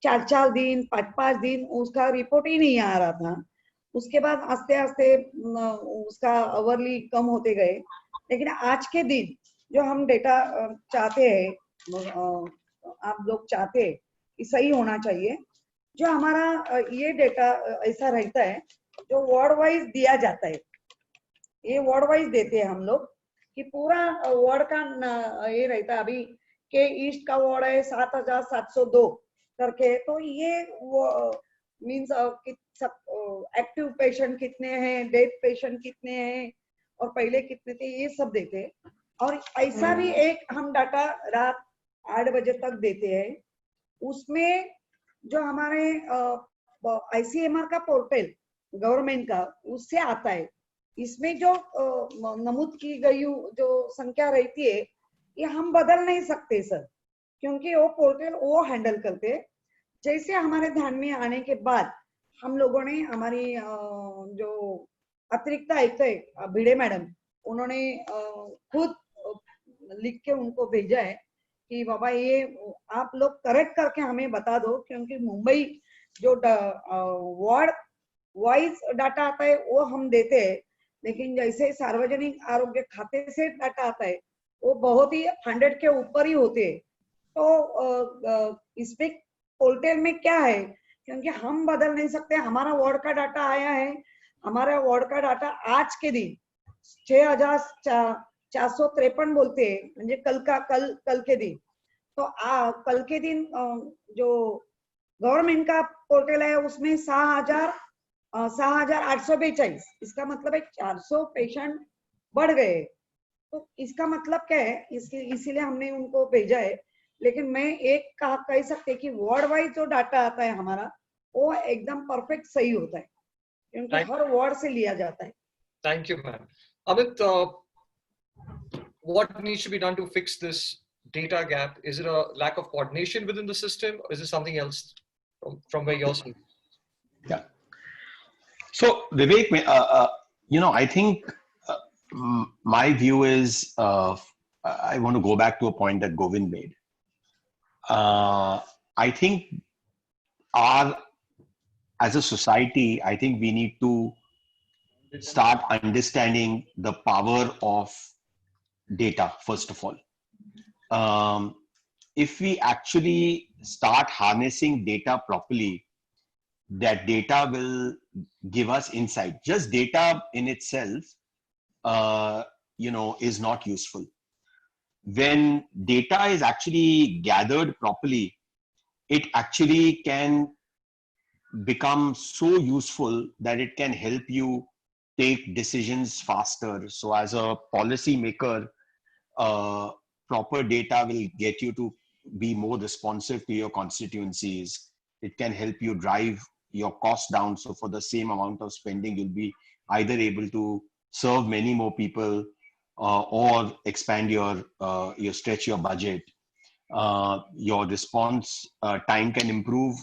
4-4 दिन 5-5 दिन उसका रिपोर्ट ही नहीं आ रहा था। उसके बाद आस्ते आस्ते उसका अवरली कम होते गए, लेकिन आज के दिन जो हम डेटा चाहते हैं, आप लोग चाहते हैं कि सही होना चाहिए, जो हमारा ये डेटा ऐसा रहता है जो वार्ड वाइज दिया जाता है। ये वार्ड वाइज देते हैं हम लोग कि पूरा वार्ड का ये रहता है। अभी के ईस्ट का वार्ड है 7,702 करके, तो ये मीन्स एक्टिव पेशेंट कितने हैं, डेथ पेशेंट कितने हैं और पहले कितने थे, ये सब देते हैं। और ऐसा भी एक हम डाटा रात 8 बजे तक देते हैं। उसमें जो हमारे ICMR का पोर्टल गवर्नमेंट का, उससे आता है। इसमें जो नमूद की गई जो संख्या रहती है, ये हम बदल नहीं सकते सर, क्योंकि वो पोर्टल वो हैंडल करते हैं। जैसे हमारे ध्यान में आने के बाद हम लोगों ने हमारी जो अतिरिक्त आयुक्त है भिड़े मैडम, उन्होंने खुद लिख के उनको भेजा है कि बाबा ये आप लोग करेक्ट करके हमें बता दो, क्योंकि मुंबई जो वार्ड वाइज डाटा आता है वो हम देते हैं, लेकिन जैसे सार्वजनिक आरोग्य खाते से डाटा आता है वो बहुत ही 100 के ऊपर ही होते हैं। तो इसमें पोर्टल में क्या है, क्योंकि हम बदल नहीं सकते। हमारा वार्ड का डाटा आया है, हमारा वार्ड का डाटा आज के दिन 6,453 बोलते हैं, म्हणजे कल के दिन। तो कल के दिन जो गवर्नमेंट का पोर्टल है उसमें 6,842, इसका मतलब है 400 पेशेंट बढ़ गए। तो इसका मतलब क्या है, इसीलिए हमने उनको भेजा है। लेकिन मैं एक कह सकते कि वार्ड वाइज जो डाटा आता है हमारा, वो एकदम परफेक्ट सही होता है, क्योंकि हर वार्ड से लिया जाता है। Thank you, ma'am. Amit, what needs to be done to fix this data gap? Is it a lack of coordination within the system, or is it something else from where you're seeing? Yeah. So Vivek, I think my view is I want to go back to a point that Govind made. I think as a society, I think we need to start understanding the power of data, first of all. If we actually start harnessing data properly, that data will give us insight. Just data in itself, is not useful. When data is actually gathered properly, it actually can become so useful that it can help you take decisions faster. So as a policy maker, proper data will get you to be more responsive to your constituencies. It can help you drive your costs down. So for the same amount of spending, you'll be either able to serve many more people or expand your stretch your budget. Your response time can improve,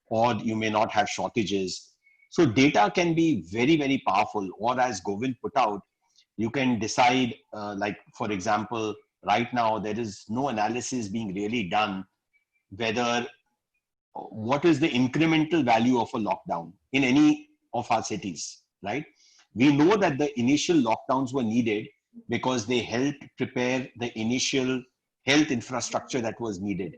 or you may not have shortages. So data can be very, very powerful. Or as Govind put out, you can decide, like for example, right now there is no analysis being really done whether what is the incremental value of a lockdown in any of our cities, right? We know that the initial lockdowns were needed because they helped prepare the initial health infrastructure that was needed,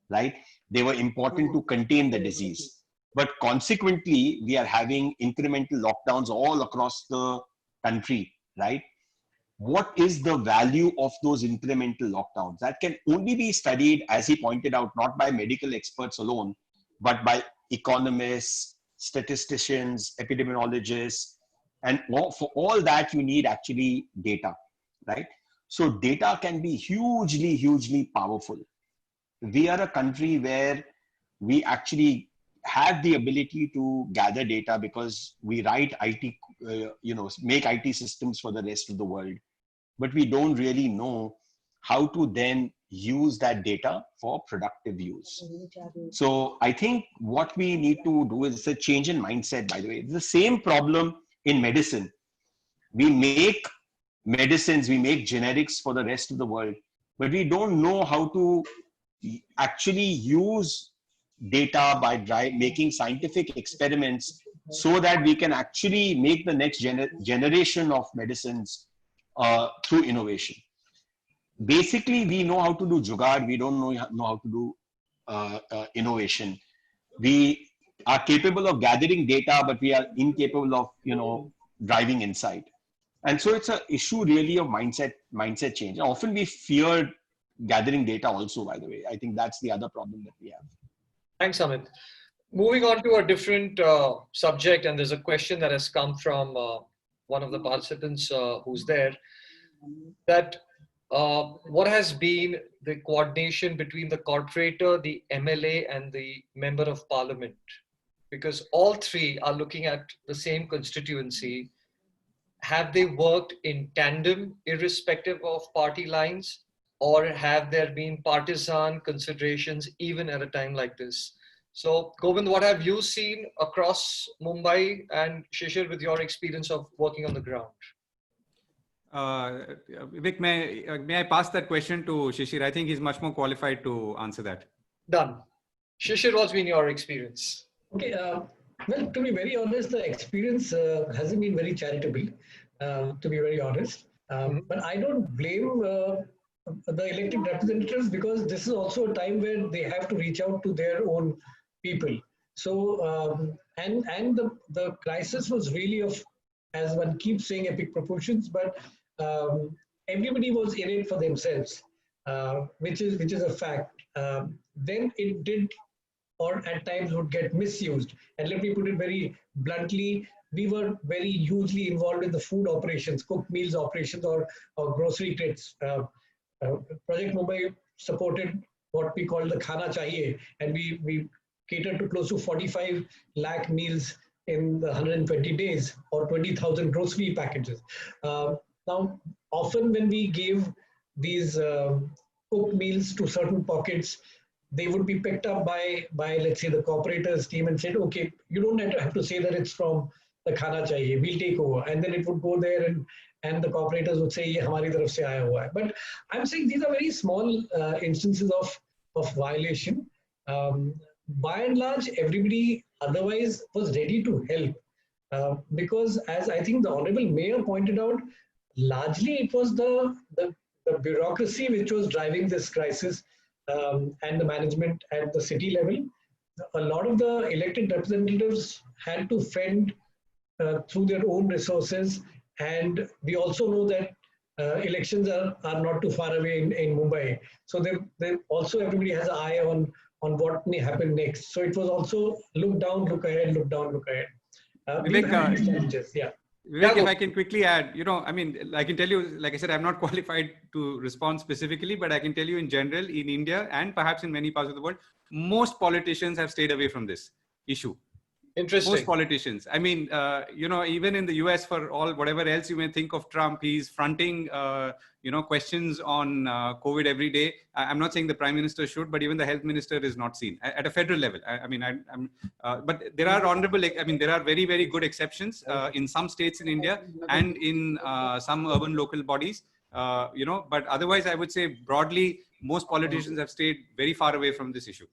right? They were important to contain the disease. But consequently, we are having incremental lockdowns all across the country, right? What is the value of those incremental lockdowns? That can only be studied, as he pointed out, not by medical experts alone, but by economists, statisticians, epidemiologists, and for all that you need actually data, right? So data can be hugely, hugely powerful. We are a country where we actually have the ability to gather data because we write IT, make IT systems for the rest of the world. But we don't really know how to then use that data for productive use. So I think what we need to do is a change in mindset, by the way. It's the same problem in medicine. We make medicines, we make generics for the rest of the world, but we don't know how to actually use data by making scientific experiments so that we can actually make the next generation of medicines through innovation. Basically, we know how to do jugaad, we don't know how to do innovation. We are capable of gathering data, but we are incapable of, driving insight. And so it's an issue really of mindset change. Often we fear gathering data also, by the way. I think that's the other problem that we have. Thanks, Amit. Moving on to a different subject, and there's a question that has come from one of the participants who's there, that what has been the coordination between the corporator, the MLA, and the member of parliament? Because all three are looking at the same constituency. Have they worked in tandem, irrespective of party lines, or have there been partisan considerations even at a time like this? So, Govind, what have you seen across Mumbai, and Shishir, with your experience of working on the ground? Vivek, may I pass that question to Shishir? I think he's much more qualified to answer that. Done. Shishir, what's been your experience? Okay. Well, to be very honest, the experience hasn't been very charitable, to be very honest. But I don't blame the elected representatives, because this is also a time where they have to reach out to their own people. So, and the crisis was really of, as one keeps saying, epic proportions, but everybody was in it for themselves, which is a fact. Then it did, or at times would get misused. And let me put it very bluntly, we were very hugely involved in the food operations, cooked meals operations, or grocery kits. Project Mumbai supported what we call the Khana Chahiye, and we catered to close to 45 lakh meals in the 120 days, or 20,000 grocery packages. Now, often when we gave these cooked meals to certain pockets, they would be picked up by let's say the corporators team and said, okay, you don't have to say that it's from the Khana Chahiye, we'll take over. And then it would go there, and the corporators would say, ye hamari taraf se aaya hua hai. But I'm saying these are very small instances of violation. By and large, everybody otherwise was ready to help, because as I think the Honorable Mayor pointed out, largely it was the bureaucracy which was driving this crisis, and the management at the city level. A lot of the elected representatives had to fend through their own resources, and we also know that elections are not too far away in Mumbai. So they also, everybody has an eye on what may happen next. So it was also look down, look ahead, look down, look ahead. Vivek, challenges, yeah. Vivek, if I can quickly add, I mean, I can tell you, like I said, I'm not qualified to respond specifically, but I can tell you in general, in India and perhaps in many parts of the world, most politicians have stayed away from this issue. Interesting. Most politicians. I mean, even in the US, for all whatever else you may think of Trump, he's fronting, questions on COVID every day. I'm not saying the Prime Minister should, but even the Health Minister is not seen at a federal level. But there are there are very, very good exceptions in some states in India and in some urban local bodies. But otherwise, I would say broadly, most politicians have stayed very far away from this issue.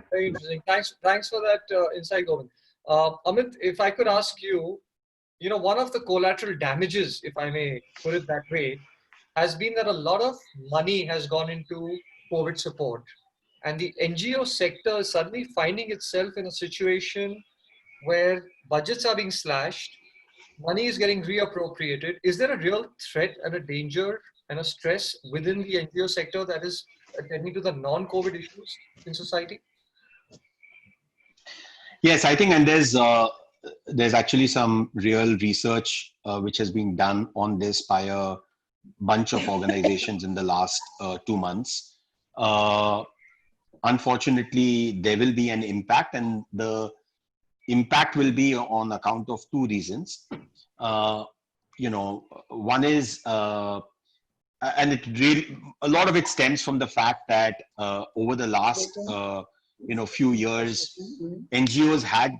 Very interesting. Thanks for that insight, Govind. Amit, if I could ask you, one of the collateral damages, if I may put it that way, has been that a lot of money has gone into COVID support, and the NGO sector is suddenly finding itself in a situation where budgets are being slashed, money is getting reappropriated. Is there a real threat and a danger and a stress within the NGO sector that is attending to the non-COVID issues in society? Yes, I think, and there's actually some real research which has been done on this by a bunch of organizations in the last 2 months. Unfortunately, there will be an impact, and the impact will be on account of 2 reasons. One is, and a lot of it stems from the fact that over the last few years, NGOs had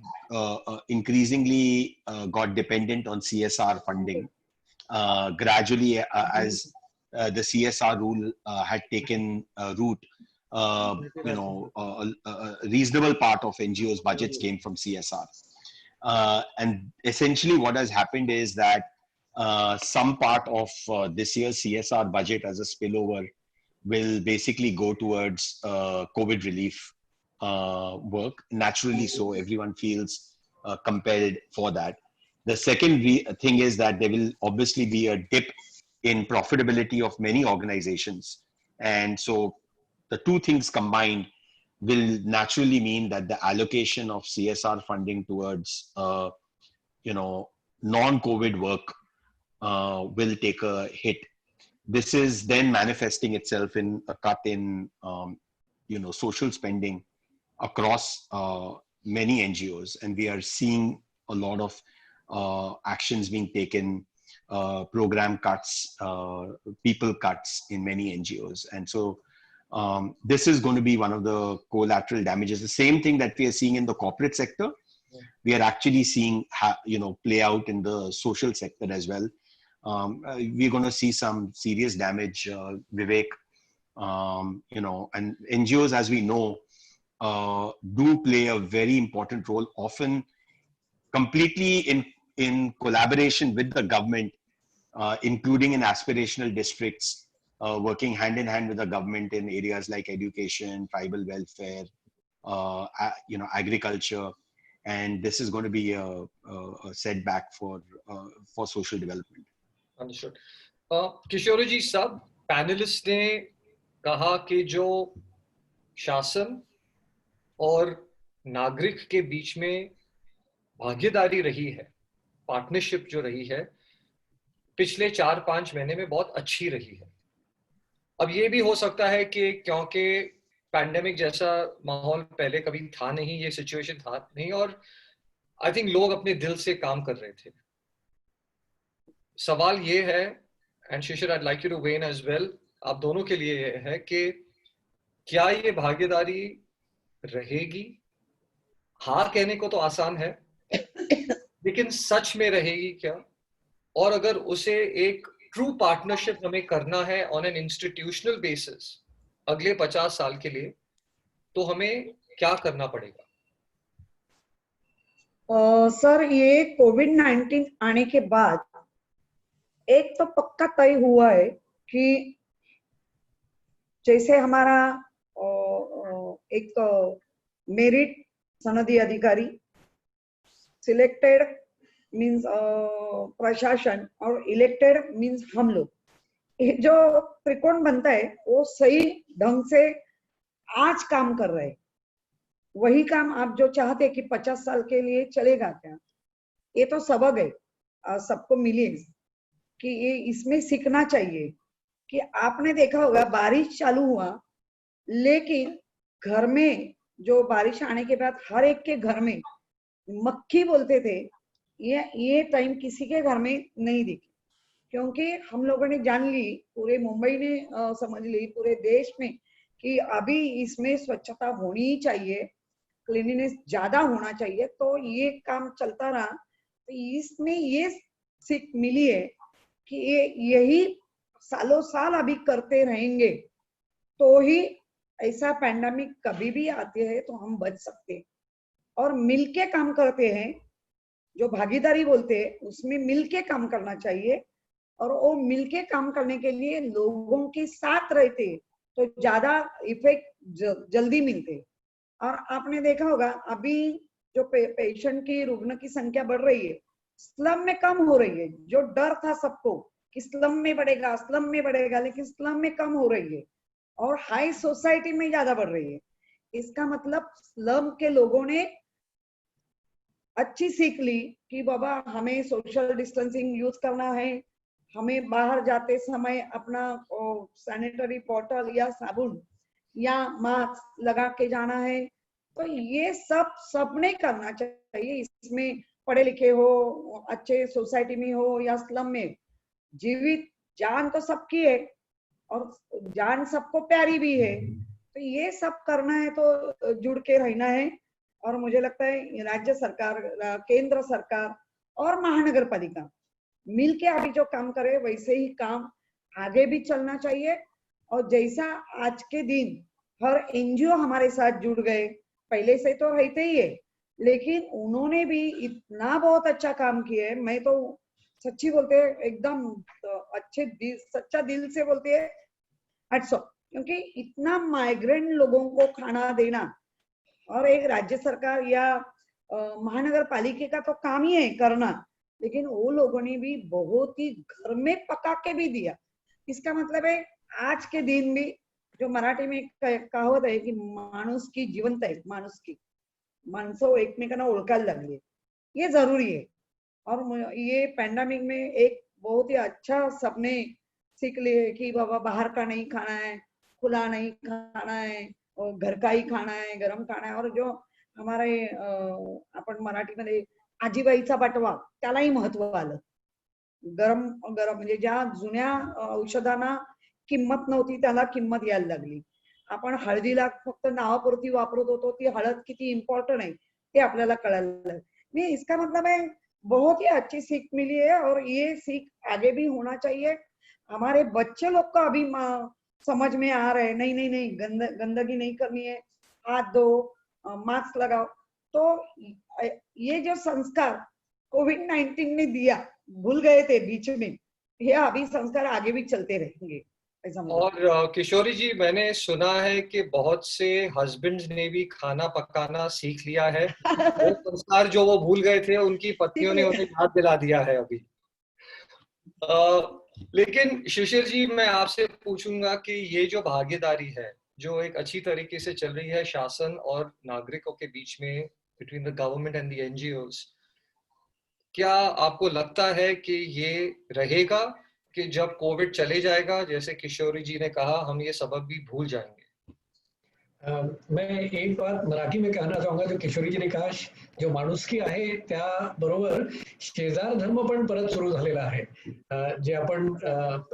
increasingly got dependent on CSR funding. Gradually, as the CSR rule had taken root, a reasonable part of NGOs' budgets came from CSR. And essentially what has happened is that some part of this year's CSR budget as a spillover will basically go towards COVID relief work. Naturally so, everyone feels compelled for that. The second thing is that there will obviously be a dip in profitability of many organizations. And so the 2 things combined will naturally mean that the allocation of CSR funding towards, non-COVID work will take a hit. This is then manifesting itself in a cut in, social spending across many NGOs. And we are seeing a lot of actions being taken, program cuts, people cuts in many NGOs. And so this is going to be one of the collateral damages. The same thing that we are seeing in the corporate sector, we are actually seeing, play out in the social sector as well. We're going to see some serious damage, Vivek, and NGOs, as we know, do play a very important role, often completely in collaboration with the government, including in aspirational districts, working hand in hand with the government in areas like education, tribal welfare, agriculture, and this is going to be a setback for social development. Understood. Kishori ji, सब panelist ने कहा कि जो शासन और नागरिक के बीच में भागीदारी रही है, पार्टनरशिप जो रही है, पिछले 4-5 महीने में बहुत अच्छी रही है. अब ये भी हो सकता है कि क्योंकि पैंडेमिक जैसा माहौल पहले कभी था नहीं, ये सिचुएशन था नहीं, और आई थिंक लोग अपने दिल से काम कर रहे थे. सवाल ये है, and Shishir, I'd like you to weigh in as well, आप दोनों के लिए ये है कि क्या ये भागीदारी रहेगी? हाँ कहने को तो आसान है, लेकिन सच में रहेगी क्या? और अगर उसे एक ट्रू पार्टनरशिप हमें करना है ऑन एन इंस्टीट्यूशनल बेसिस अगले 50 साल के लिए, तो हमें क्या करना पड़ेगा? सर, ये कोविड-19 आने के बाद एक तो पक्का तय हुआ है कि जैसे हमारा एक मेरिट सनदी अधिकारी, सिलेक्टेड मीन्स प्रशासन, और इलेक्टेड मीन्स हम लोग, ये जो त्रिकोण बनता है वो सही ढंग से आज काम कर रहे हैं. वही काम आप जो चाहते कि 50 साल के लिए चलेगा क्या, ये तो सबक है, सबको मिले कि ये इसमें सीखना चाहिए. कि आपने देखा होगा बारिश चालू हुआ, लेकिन घर में जो बारिश आने के बाद हर एक के घर में मक्खी बोलते थे, ये टाइम किसी के घर में नहीं दिखी, क्योंकि हम लोगों ने जान ली, पूरे मुंबई ने समझ ली, पूरे देश में, कि अभी इसमें स्वच्छता होनी चाहिए, क्लीनिनेस ज्यादा होना चाहिए. तो ये काम चलता रहा. तो इसमें ये सीख मिली है कि यही सालों साल अभी करते रहेंगे तो ही ऐसा पैंडेमिक कभी भी आते हैं तो हम बच सकते हैं. और मिलके काम करते हैं, जो भागीदारी बोलते हैं उसमें मिलके काम करना चाहिए. और वो मिलके काम करने के लिए लोगों के साथ रहते तो ज्यादा इफेक्ट जल्दी मिलते. और आपने देखा होगा अभी जो पेशेंट की, रुग्ण की संख्या बढ़ रही है, स्लम में कम हो रही है. जो डर था सबको कि स्लम में बढ़ेगा, लेकिन स्लम में कम हो रही है और हाई सोसाइटी में ज्यादा बढ़ रही है. इसका मतलब स्लम के लोगों ने अच्छी सीख ली कि बाबा हमें सोशल डिस्टेंसिंग यूज करना है, हमें बाहर जाते समय अपना सैनिटरी बॉटल या साबुन या मास्क लगा के जाना है। तो ये सब सबने करना चाहिए, इसमें पढ़े लिखे हो, अच्छे सोसाइटी में हो या स्लम में, जीवित जान तो सबकी है और जान सबको प्यारी भी है। तो ये सब करना है तो जुड़ के रहना है। और मुझे लगता है राज्य सरकार, केंद्र सरकार और महानगर पालिका मिलके अभी जो काम करे वैसे ही काम आगे भी चलना चाहिए। और जैसा आज के दिन हर एनजीओ हमारे साथ जुड़ गए, पहले से तो रहते ही है, लेकिन उन्होंने भी इतना बहुत अच्छा काम किया है। मैं तो सच्ची बोलते हैं एकदम अच्छे दिल, सच्चा दिल से बोलते हैं हैट्स ऑफ, क्योंकि इतना माइग्रेंट लोगों को खाना देना और एक राज्य सरकार या महानगर पालिका का तो काम ही है करना, लेकिन वो लोगों ने भी बहुत ही घर में पका के भी दिया। इसका मतलब है आज के दिन भी जो मराठी में कहावत आहे की माणूस की जिवंत आहे, माणूस की माणसं एकमेकांना ओळखायला लागली, ये जरूरी है। और ये पैंडेमिक में एक बहुत ही अच्छा सबने सीख लिए कि बाबा बाहर का नहीं खाना है, खुला नहीं खाना है, और घर का ही खाना है, गरम खाना है। और जो हमारे आपण मराठीमध्ये आजीबाईचा बटवा त्यालाही महत्व आलं। गरम गरम म्हणजे ज्या जुन्या औषधांना किंमत नव्हती त्याला किंमत यायला लागली। आपण हळदीला फक्त नावापुरती वापरत होतो, ती हळद किती इम्पॉर्टंट है ते आपल्याला कळालं। नहीं, इसका मतलब है बहुत ही अच्छी सीख मिली है और ये सीख आगे भी होना चाहिए। हमारे बच्चे लोग को अभी समझ में आ रहा है नहीं नहीं नहीं गंदगी नहीं करनी है, हाथ धो, मास्क लगाओ। तो ये जो संस्कार कोविड-19 ने दिया, भूल गए थे बीच में, ये अभी संस्कार आगे भी चलते रहेंगे। और किशोरी जी, मैंने सुना है कि बहुत से हस्बैंड्स ने भी खाना पकाना सीख लिया है। वो संस्कार जो वो भूल गए थे उनकी पत्नियों ने उन्हें याद दिला दिया है अभी। लेकिन शिशिर जी, मैं आपसे पूछूंगा कि ये जो भागीदारी है जो एक अच्छी तरीके से चल रही है शासन और नागरिकों के बीच में, between the government and the NGOs, क्या आपको लगता है कि ये रहेगा कि जब कोविड चले जाएगा, जैसे किशोरी जी ने कहा, हम ये सबक भी भूल जाएंगे? मैं एक बात मराठी में कहना चाहूंगा, जो किशोरी जी ने कहा, जो माणुसकी आहे त्याबरोबर शेजार धर्म पण परत सुरू झालेला आहे। जे आपण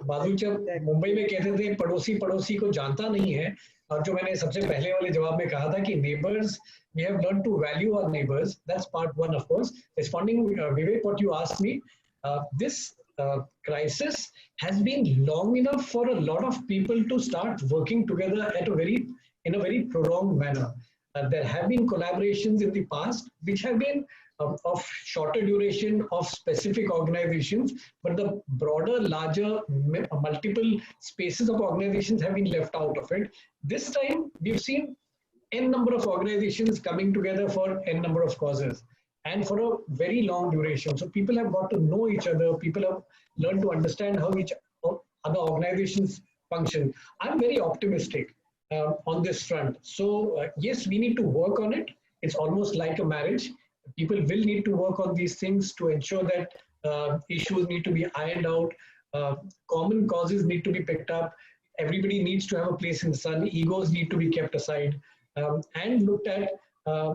बाजूच्या मुंबई में कहते थे पड़ोसी पड़ोसी को जानता नहीं है, और जो मैंने सबसे पहले वाले जवाब में कहा था कि neighbours, we have learned to value our neighbors. That's part one, of course. Responding, Vivek, what you asked me, this crisis has been long enough for a lot of people to start working together in a very prolonged manner. There have been collaborations in the past which have been of shorter duration of specific organizations, but the broader, larger, multiple spaces of organizations have been left out of it. This time, we've seen n number of organizations coming together for n number of causes and for a very long duration. So people have got to know each other. People have learned to understand how each other organizations function. I'm very optimistic on this front. So yes, we need to work on it. It's almost like a marriage. People will need to work on these things to ensure that issues need to be ironed out. Common causes need to be picked up. Everybody needs to have a place in the sun. Egos need to be kept aside and looked at,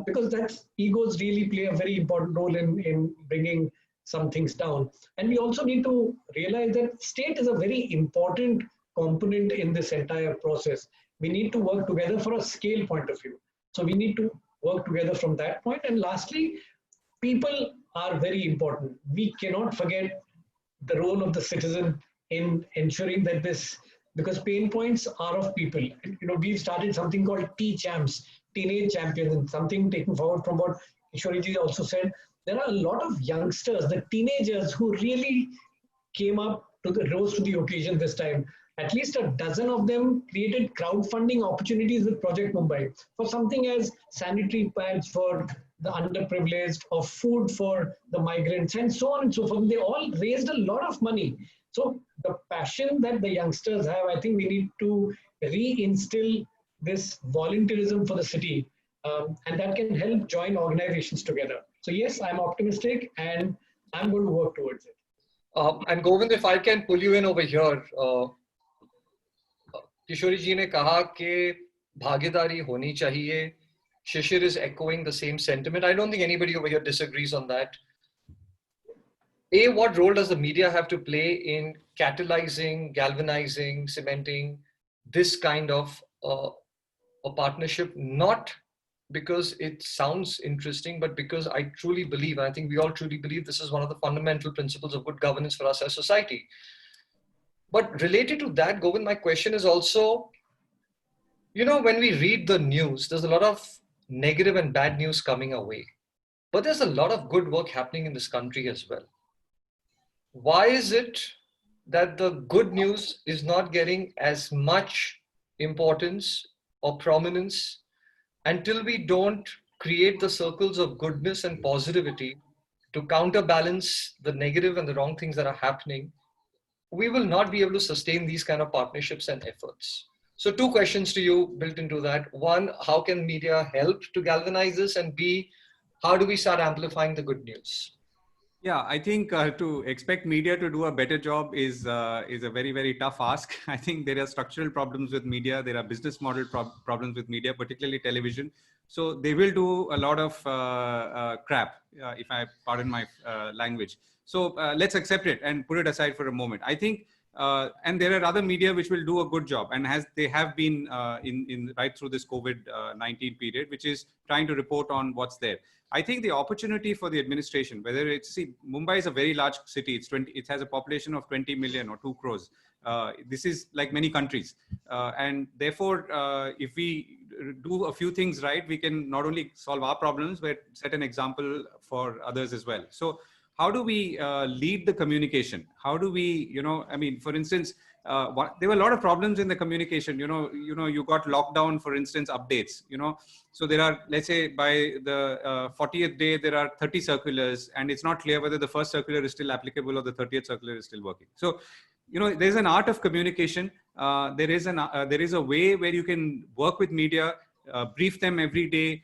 because that's, egos really play a very important role in bringing some things down. And we also need to realize that state is a very important component in this entire process. We need to work together for a scale point of view. So we need to work together from that point. And lastly, people are very important. We cannot forget the role of the citizen in ensuring that this, because pain points are of people. You know, we've started something called T-Champs, Teenage Champions, and something taken forward from what Kishori ji also said. There are a lot of youngsters, the teenagers, who really rose to the occasion this time. At least a dozen of them created crowdfunding opportunities with Project Mumbai for something as sanitary pads for the underprivileged, or food for the migrants, and so on and so forth. They all raised a lot of money. So the passion that the youngsters have, I think we need to reinstill this volunteerism for the city, and that can help join organizations together. So yes, I'm optimistic and I'm going to work towards it. And Govind, if I can pull you in over here, Kishori ji ne kaha ke bhagidari honi chahiye. Shishir is echoing the same sentiment. I don't think anybody over here disagrees on that. What role does the media have to play in catalyzing, galvanizing, cementing this kind of a partnership? Not because it sounds interesting, but because I truly believe, I think we all truly believe, this is one of the fundamental principles of good governance for us as society. But related to that, Govind, my question is also, you know, when we read the news, there's a lot of negative and bad news coming our way. But there's a lot of good work happening in this country as well. Why is it that the good news is not getting as much importance or prominence until we don't create the circles of goodness and positivity to counterbalance the negative and the wrong things that are happening? We will not be able to sustain these kind of partnerships and efforts. So 2 questions to you built into that. 1, how can media help to galvanize this? And B, how do we start amplifying the good news? Yeah, I think to expect media to do a better job is a very, very tough ask. I think there are structural problems with media. There are business model problems with media, particularly television. So they will do a lot of crap, if I pardon my language. So let's accept it and put it aside for a moment. I think, and there are other media which will do a good job, and they have been in right through this COVID-19 period, which is trying to report on what's there. I think the opportunity for the administration, whether it's, Mumbai is a very large city. It has a population of 20 million or 2 crores. This is like many countries. And therefore, if we do a few things right, we can not only solve our problems, but set an example for others as well. So how do we lead the communication? How do we, I mean, for instance, there were a lot of problems in the communication. You got lockdown, for instance, updates. So there are, let's say, by the 40th day, there are 30 circulars, and it's not clear whether the first circular is still applicable or the 30th circular is still working. So, there's an art of communication. There is a way where you can work with media, brief them every day.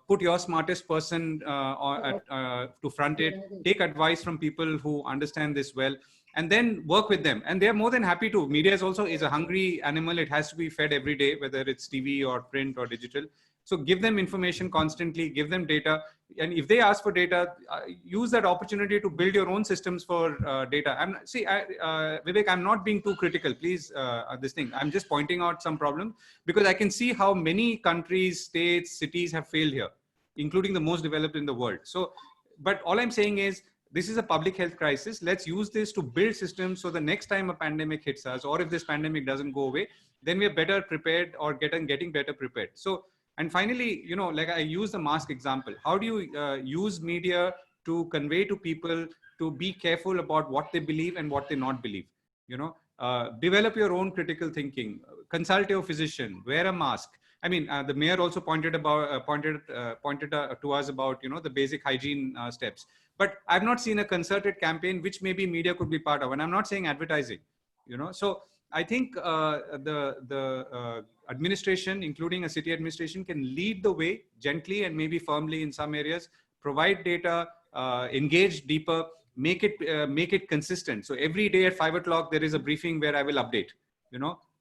Put your smartest person to front it, take advice from people who understand this well, and then work with them. And they're more than happy to. Media is a hungry animal. It has to be fed every day, whether it's TV or print or digital. So give them information constantly, give them data. And if they ask for data, use that opportunity to build your own systems for data. Vivek, I'm not being too critical, please, I'm just pointing out some problem, because I can see how many countries, states, cities have failed here, including the most developed in the world. So, but all I'm saying is, this is a public health crisis. Let's use this to build systems so the next time a pandemic hits us, or if this pandemic doesn't go away, then we are better prepared or getting better prepared. So, and finally, like I use the mask example. How do you use media to convey to people to be careful about what they believe and what they not believe? Develop your own critical thinking, consult your physician, wear a mask. I mean, the mayor also pointed to us about, the basic hygiene steps. But I've not seen a concerted campaign, which maybe media could be part of. And I'm not saying advertising, So I think the administration, including a city administration, can lead the way gently and maybe firmly in some areas, provide data, engage deeper, make it consistent. So every day at 5 o'clock, there is a briefing where I will update,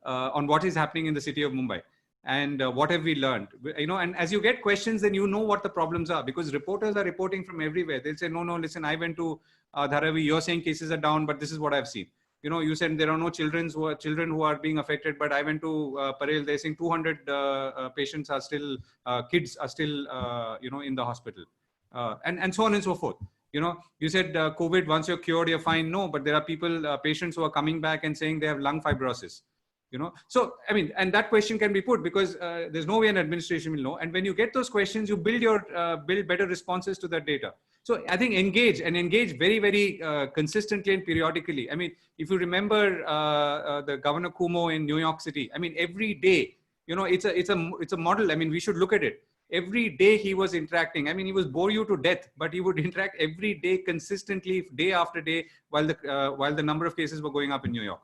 on what is happening in the city of Mumbai. And what have we learned? And as you get questions, then what the problems are, because reporters are reporting from everywhere. They'll say, no, listen, I went to Dharavi, you're saying cases are down, but this is what I've seen. You said there are no children who are being affected, but I went to Parel, they're saying 200 patients are still, kids are still, in the hospital. And so on and so forth. You said COVID, once you're cured, you're fine. No, but there are patients who are coming back and saying they have lung fibrosis. So, I mean, and that question can be put, because there's no way an administration will know. And when you get those questions, you build better responses to that data. So I think engage very, very consistently and periodically. I mean, if you remember the Governor Kaymo in New York City, I mean, every day, it's a model. I mean, we should look at it. Every day he was interacting. I mean, he was bore you to death, but he would interact every day consistently, day after day, while the number of cases were going up in New York.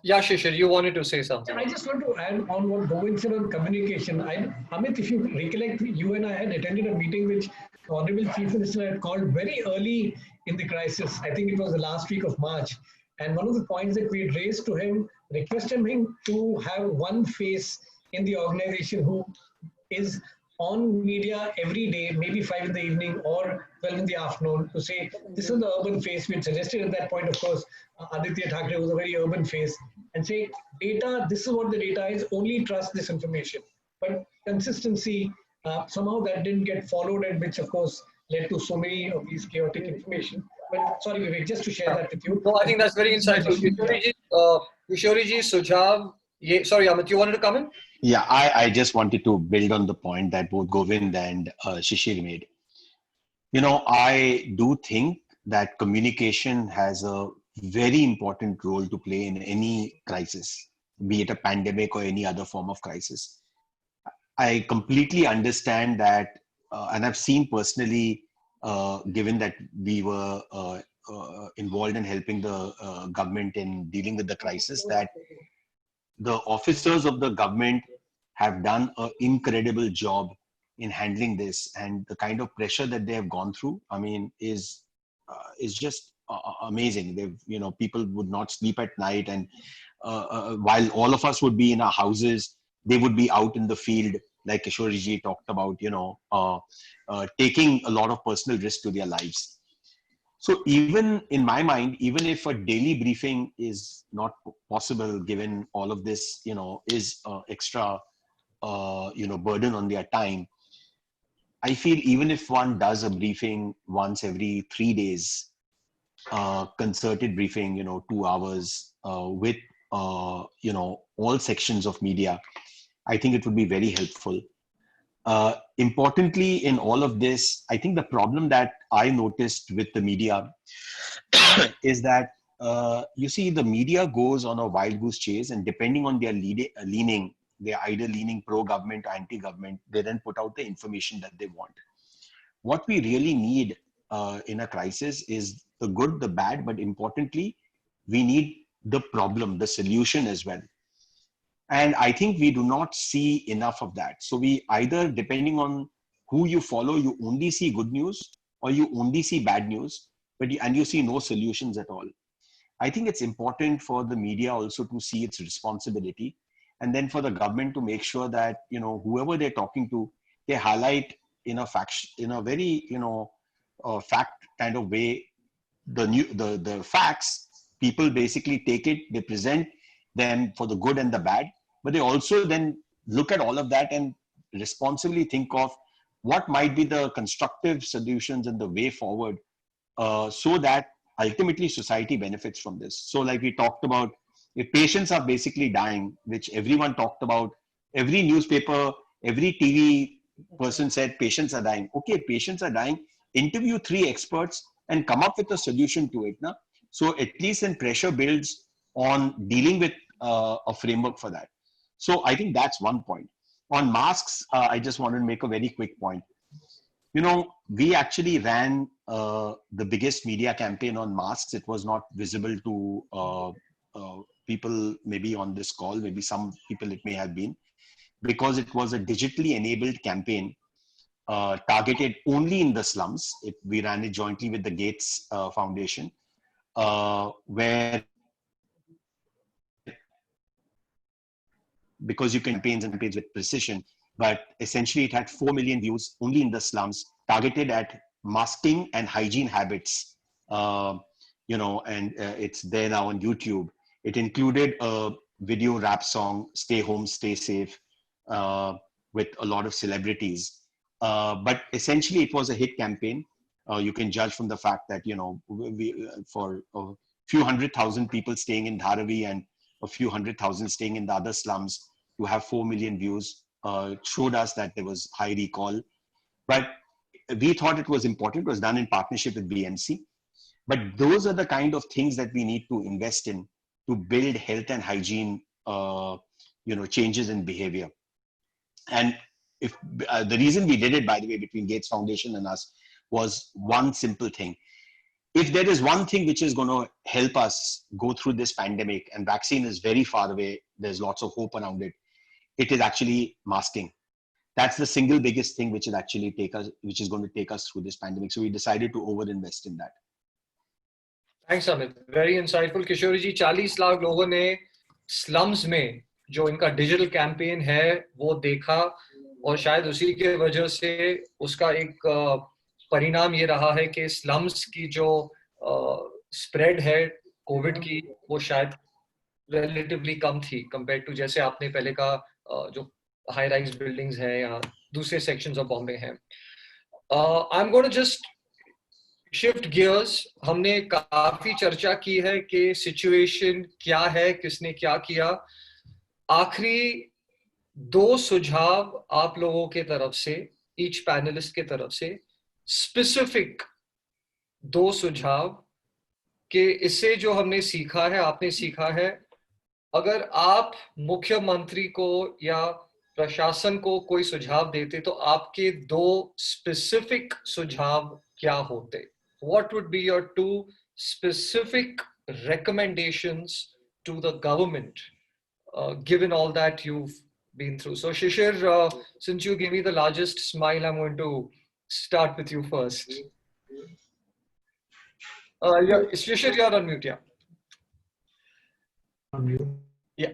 Yeah, Shishir, you wanted to say something. I just want to add on what Govind said on communication. Amit, if you recollect, you and I had attended a meeting which the Honorable Chief Minister had called very early in the crisis. I think it was the last week of March. And one of the points that we had raised to him, requested him to have one face in the organization who is on media every day, maybe 5 in the evening or 12 in the afternoon, to say, this is the urban face. We had suggested at that point, of course, Aditya Thackeray was a very urban face, and say, data, this is what the data is, only trust this information. But consistency, somehow that didn't get followed, and which, of course, led to so many of these chaotic information. But sorry, Vivek, just to share that with you. No, I think that's very insightful. Kishori ji, Sujhav, sorry, Amit, you wanted to come in? Yeah, I just wanted to build on the point that both Govind and Shishir made. You know, I do think that communication has a very important role to play in any crisis, be it a pandemic or any other form of crisis. I completely understand that, and I've seen personally, given that we were involved in helping the government in dealing with the crisis, that the officers of the government have done an incredible job in handling this, and the kind of pressure that they have gone through, I mean, is just amazing. They've, you know, people would not sleep at night, and while all of us would be in our houses, they would be out in the field, like Kishori ji talked about, you know, taking a lot of personal risk to their lives. So even in my mind, even if a daily briefing is not possible, given all of this, you know, is extra, you know, burden on their time, I feel even if one does a briefing once every 3 days, concerted briefing, you know, 2 hours with, you know, all sections of media, I think it would be very helpful. Importantly, in all of this, I think the problem that I noticed with the media is that, you see, the media goes on a wild goose chase, and depending on their leaning, they're either leaning pro-government or anti-government, they then put out the information that they want. What we really need in a crisis is the good, the bad, but importantly, we need the problem, the solution as well. And I think we do not see enough of that. So we either, depending on who you follow, you only see good news or you only see bad news, and you see no solutions at all. I think it's important for the media also to see its responsibility, and then for the government to make sure that, you know, whoever they're talking to, they highlight in a very, you know, fact kind of way, the facts. People basically take it, they present them for the good and the bad, but they also then look at all of that and responsibly think of what might be the constructive solutions and the way forward, so that ultimately society benefits from this. So like we talked about, if patients are basically dying, which everyone talked about, every newspaper, every TV person said patients are dying. Okay, patients are dying, interview 3 experts and come up with a solution to it. Na? So at least then pressure builds on dealing with a framework for that. So I think that's one point. On masks, I just wanted to make a very quick point. You know, we actually ran the biggest media campaign on masks. It was not visible to people maybe on this call, maybe some people it may have been, because it was a digitally enabled campaign targeted only in the slums. We ran it jointly with the Gates Foundation, where, because you can campaigns and campaigns with precision, but essentially it had 4 million views only in the slums, targeted at masking and hygiene habits, you know, and it's there now on YouTube. It included a video rap song, Stay Home, Stay Safe, with a lot of celebrities. But essentially it was a hit campaign. You can judge from the fact that, you know, for a few 100,000 people staying in Dharavi and a few 100,000 staying in the other slums, to have 4 million views showed us that there was high recall. But we thought it was important. It was done in partnership with BMC. But those are the kind of things that we need to invest in to build health and hygiene, you know, changes in behavior. And if the reason we did it, by the way, between Gates Foundation and us, was one simple thing. If there is one thing which is going to help us go through this pandemic, and vaccine is very far away, there's lots of hope around it, it is actually masking. that's the single biggest thing which is actually which is going to take us through this pandemic. So we decided to overinvest in that. Thanks, Amit. Very insightful. Kishori ji, 40 lakh लोगों ने slums में जो इनका digital campaign है वो देखा और शायद उसी के वजह से उसका एक परिणाम ये रहा है कि slums की जो spread है COVID की वो शायद relatively कम थी compared to जैसे आपने पहले का जो high rise buildings है या दूसरे sections of Bombay हैं. I'm going to just shift gears. हमने काफी चर्चा की है कि सिचुएशन क्या है, किसने क्या किया. आखिरी 2 सुझाव आप लोगों के तरफ से, ईच पैनलिस्ट के तरफ से, स्पेसिफिक 2 सुझाव कि इससे जो हमने सीखा है, आपने सीखा है, अगर आप मुख्यमंत्री को या प्रशासन को कोई सुझाव देते तो आपके 2 स्पेसिफिक सुझाव क्या होते? What would be your 2 specific recommendations to the government, given all that you've been through? So Shishir, since you gave me the largest smile, I'm going to start with you first. Shishir, you're on mute, yeah. On mute. Yeah.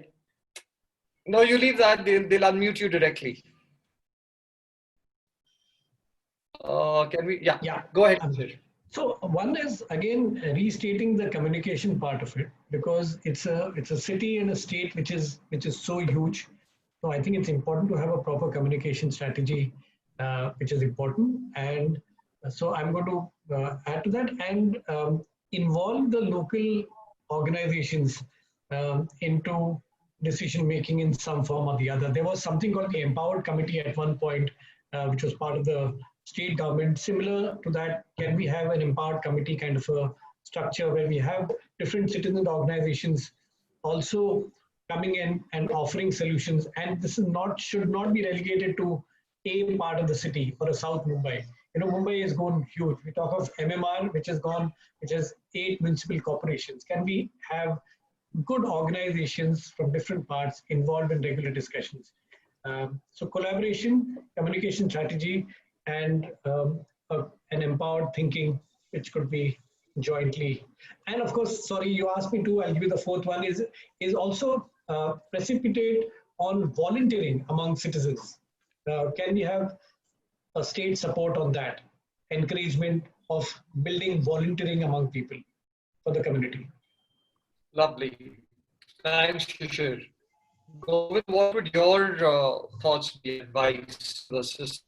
No, you leave that, they'll unmute you directly. Can we? Yeah, Yeah. Go ahead, Shishir. So one is again restating the communication part of it, because it's a city and a state which is so huge. So I think it's important to have a proper communication strategy, which is important. And so I'm going to add to that and involve the local organizations into decision making in some form or the other. There was something called the Empowered Committee at one point, which was part of the state government. Similar to that, can we have an empowered committee kind of a structure where we have different citizen organizations also coming in and offering solutions? And this should not be relegated to a part of the city or a South Mumbai. You know, Mumbai has gone huge. We talk of MMR, which has 8 municipal corporations. Can we have good organizations from different parts involved in regular discussions? So collaboration, communication strategy, and an empowered thinking, which could be jointly. And of course, sorry, you asked me to, I'll give you the 4th one, is also precipitate on volunteering among citizens. Can we have a state support on that? Encouragement of building volunteering among people for the community. Lovely. Thanks, Shishir. Govind, what would your thoughts be, advice to the system?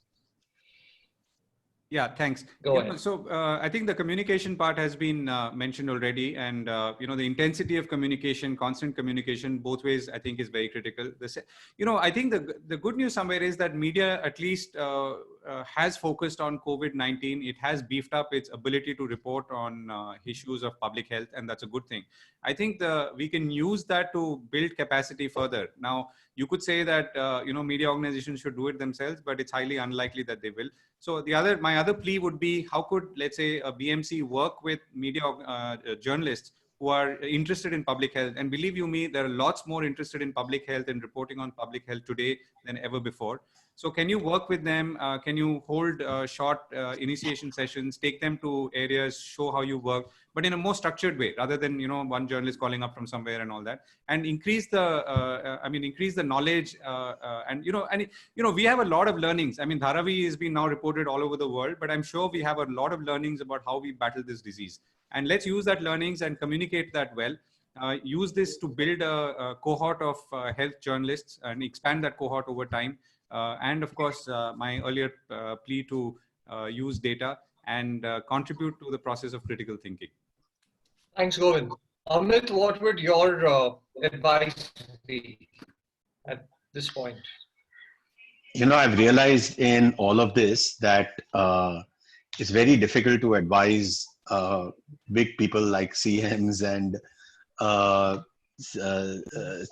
Yeah, thanks. Go ahead. So I think the communication part has been mentioned already, and the intensity of communication, constant communication, both ways, I think is very critical. I think the good news somewhere is that media at least has focused on COVID-19. It has beefed up its ability to report on issues of public health, and that's a good thing. I think we can use that to build capacity further. Now, you could say that media organizations should do it themselves, but it's highly unlikely that they will. So my other plea would be, how could, let's say, a BMC work with media journalists who are interested in public health? And believe you me, there are lots more interested in public health and reporting on public health today than ever before. So can you work with them? Can you hold short initiation sessions, take them to areas, show how you work, but in a more structured way, rather than, one journalist calling up from somewhere and all that, and increase the knowledge. We have a lot of learnings. I mean, Dharavi has been now reported all over the world, but I'm sure we have a lot of learnings about how we battle this disease. And let's use that learnings and communicate that well. Use this to build a cohort of health journalists and expand that cohort over time. And of course, my earlier plea to use data and contribute to the process of critical thinking. Thanks, Govind. Amit, what would your advice be at this point? I've realized in all of this that it's very difficult to advise big people like CMs and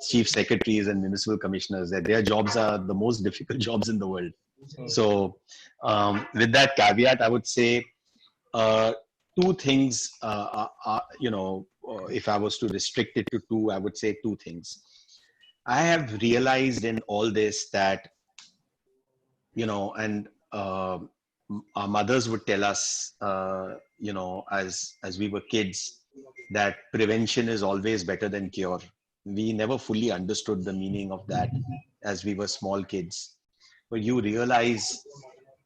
chief secretaries and municipal commissioners, that their jobs are the most difficult jobs in the world. So with that caveat, I would say 2 things, if I was to restrict it to 2, I would say 2 things. I have realized in all this that and our mothers would tell us, as we were kids, that prevention is always better than cure. We never fully understood the meaning of that as we were small kids. But you realize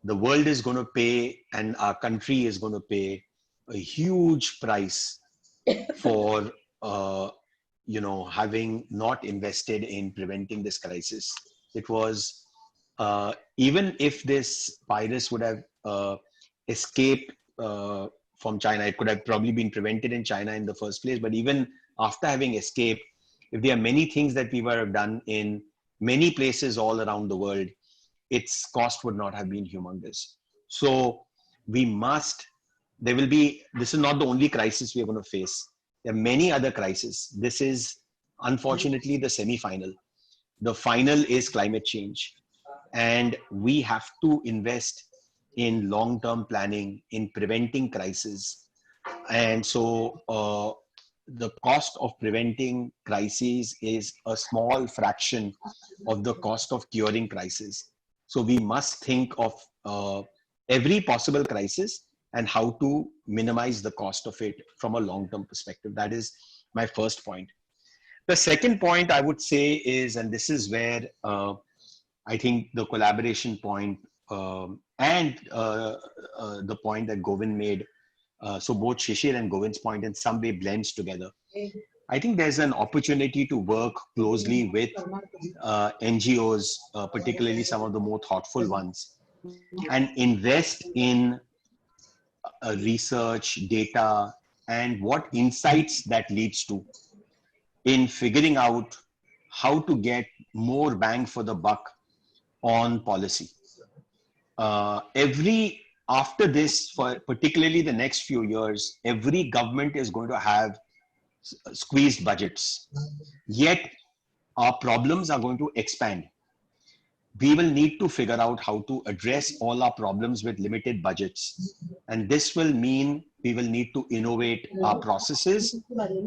the world is going to pay, and our country is going to pay a huge price for, having not invested in preventing this crisis. It was, even if this virus would have escaped from China, it could have probably been prevented in China in the first place. But even after having escaped, if there are many things that we would have done in many places all around the world, its cost would not have been humongous. So this is not the only crisis we are going to face. There are many other crises. This is unfortunately the semi-final. The final is climate change. And we have to invest in long-term planning, in preventing crises. And so the cost of preventing crises is a small fraction of the cost of curing crises. So we must think of every possible crisis and how to minimize the cost of it from a long-term perspective. That is my first point. The second point I would say is, and this is where I think the collaboration point and the point that Govind made, so both Shishir and Govind's point in some way blends together. I think there's an opportunity to work closely with NGOs, particularly some of the more thoughtful ones, and invest in research, data, and what insights that leads to in figuring out how to get more bang for the buck on policy. After this, for particularly the next few years, every government is going to have squeezed budgets. Yet our problems are going to expand. We will need to figure out how to address all our problems with limited budgets. And this will mean we will need to innovate our processes,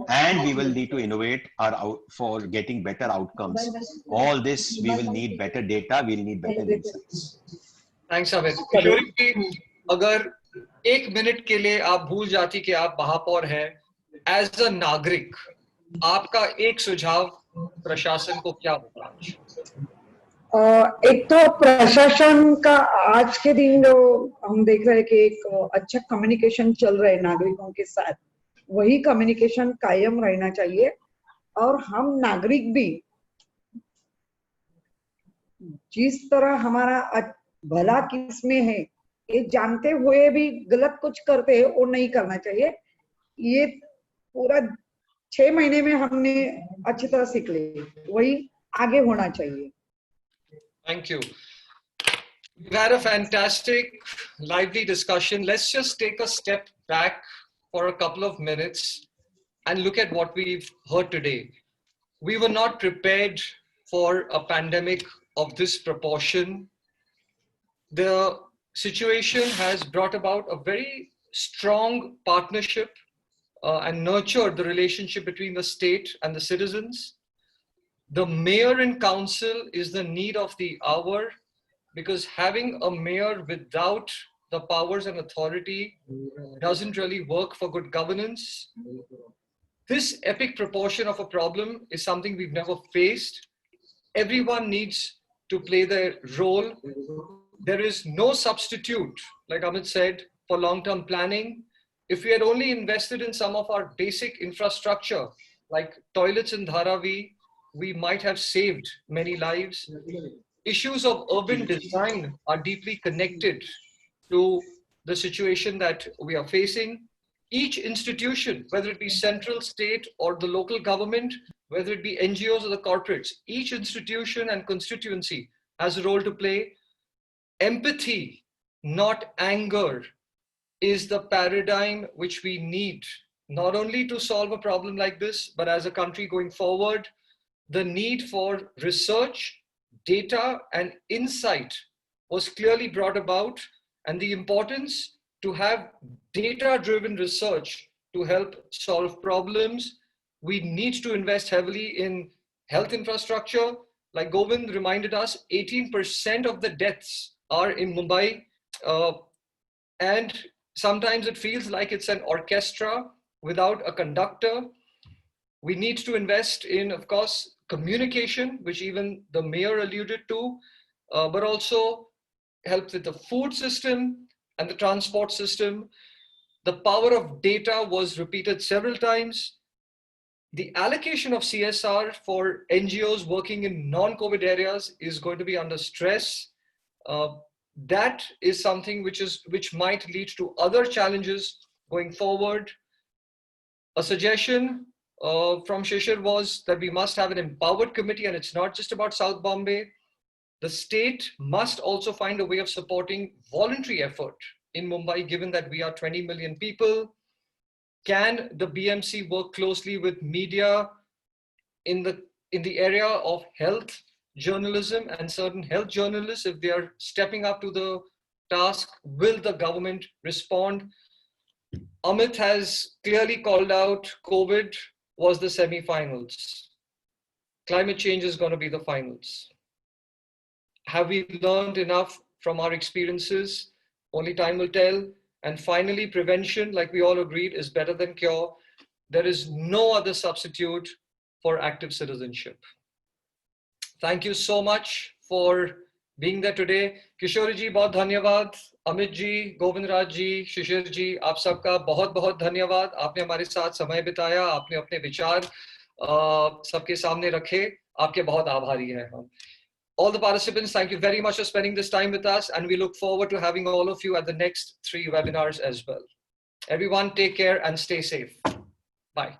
and we will need to innovate for getting better outcomes. All this, we will need better data, we'll need better insights. Thanks, Amit. Kishori ji, अगर एक minute के लिए आप भूल जाती कि आप महापौर हैं, एज अ नागरिक, आपका एक सुझाव प्रशासन को क्या होगा? एक तो प्रशासन का आज के दिन जो हम देख रहे हैं कि एक अच्छा कम्युनिकेशन चल रहा है नागरिकों के साथ, वही कम्युनिकेशन कायम रहना चाहिए। और हम नागरिक भी जिस तरह हमारा भला किसमें है ये जानते हुए भी गलत कुछ करते हैं, वो नहीं करना चाहिए। ये पूरा 6 महीने में हमने अच्छी तरह सीख ली, वही आगे होना चाहिए। Thank you. We've had a fantastic, lively discussion. Let's just take a step back for a couple of minutes and look at what we've heard today. We were not prepared for a pandemic of this proportion. The situation has brought about a very strong partnership and nurtured the relationship between the state and the citizens. The mayor and council is the need of the hour, because having a mayor without the powers and authority doesn't really work for good governance. This epic proportion of a problem is something we've never faced. Everyone needs to play their role. There is no substitute, like Amit said, for long-term planning. If we had only invested in some of our basic infrastructure, like toilets in Dharavi, we might have saved many lives. Issues of urban design are deeply connected to the situation that we are facing. Each institution, whether it be central, state, or the local government, whether it be NGOs or the corporates, each institution and constituency has a role to play. Empathy, not anger, is the paradigm which we need, not only to solve a problem like this, but as a country going forward. The need for research, data, and insight was clearly brought about, and the importance to have data-driven research to help solve problems. We need to invest heavily in health infrastructure. Like Govind reminded us, 18% of the deaths are in Mumbai, and sometimes it feels like it's an orchestra without a conductor. We need to invest in, of course, communication, which even the mayor alluded to, but also help with the food system and the transport system. The power of data was repeated several times. The allocation of CSR for NGOs working in non-COVID areas is going to be under stress. That is something which might lead to other challenges going forward. A suggestion from Shishir was that we must have an empowered committee, and it's not just about South Bombay. The state must also find a way of supporting voluntary effort in Mumbai, given that we are 20 million people. Can the BMC work closely with media in the area of health journalism and certain health journalists, if they are stepping up to the task? Will the government respond? Amit has clearly called out COVID was the semi-finals. Climate change is going to be the finals. Have we learned enough from our experiences? Only time will tell. And finally, prevention, like we all agreed, is better than cure. There is no other substitute for active citizenship. Thank you so much for being there today. Kishori ji, bahut dhanyavad. Amit ji, Govindraj ji, Shishir ji, आप सबका बहुत बहुत धन्यवाद. आपने हमारे साथ समय बिताया, आपने अपने विचार सबके सामने रखे. आपके बहुत आभारी हैं हम. All the participants, thank you very much for spending this time with us, and we look forward to having all of you at the next 3 webinars as well. Everyone, take care and stay safe. Bye.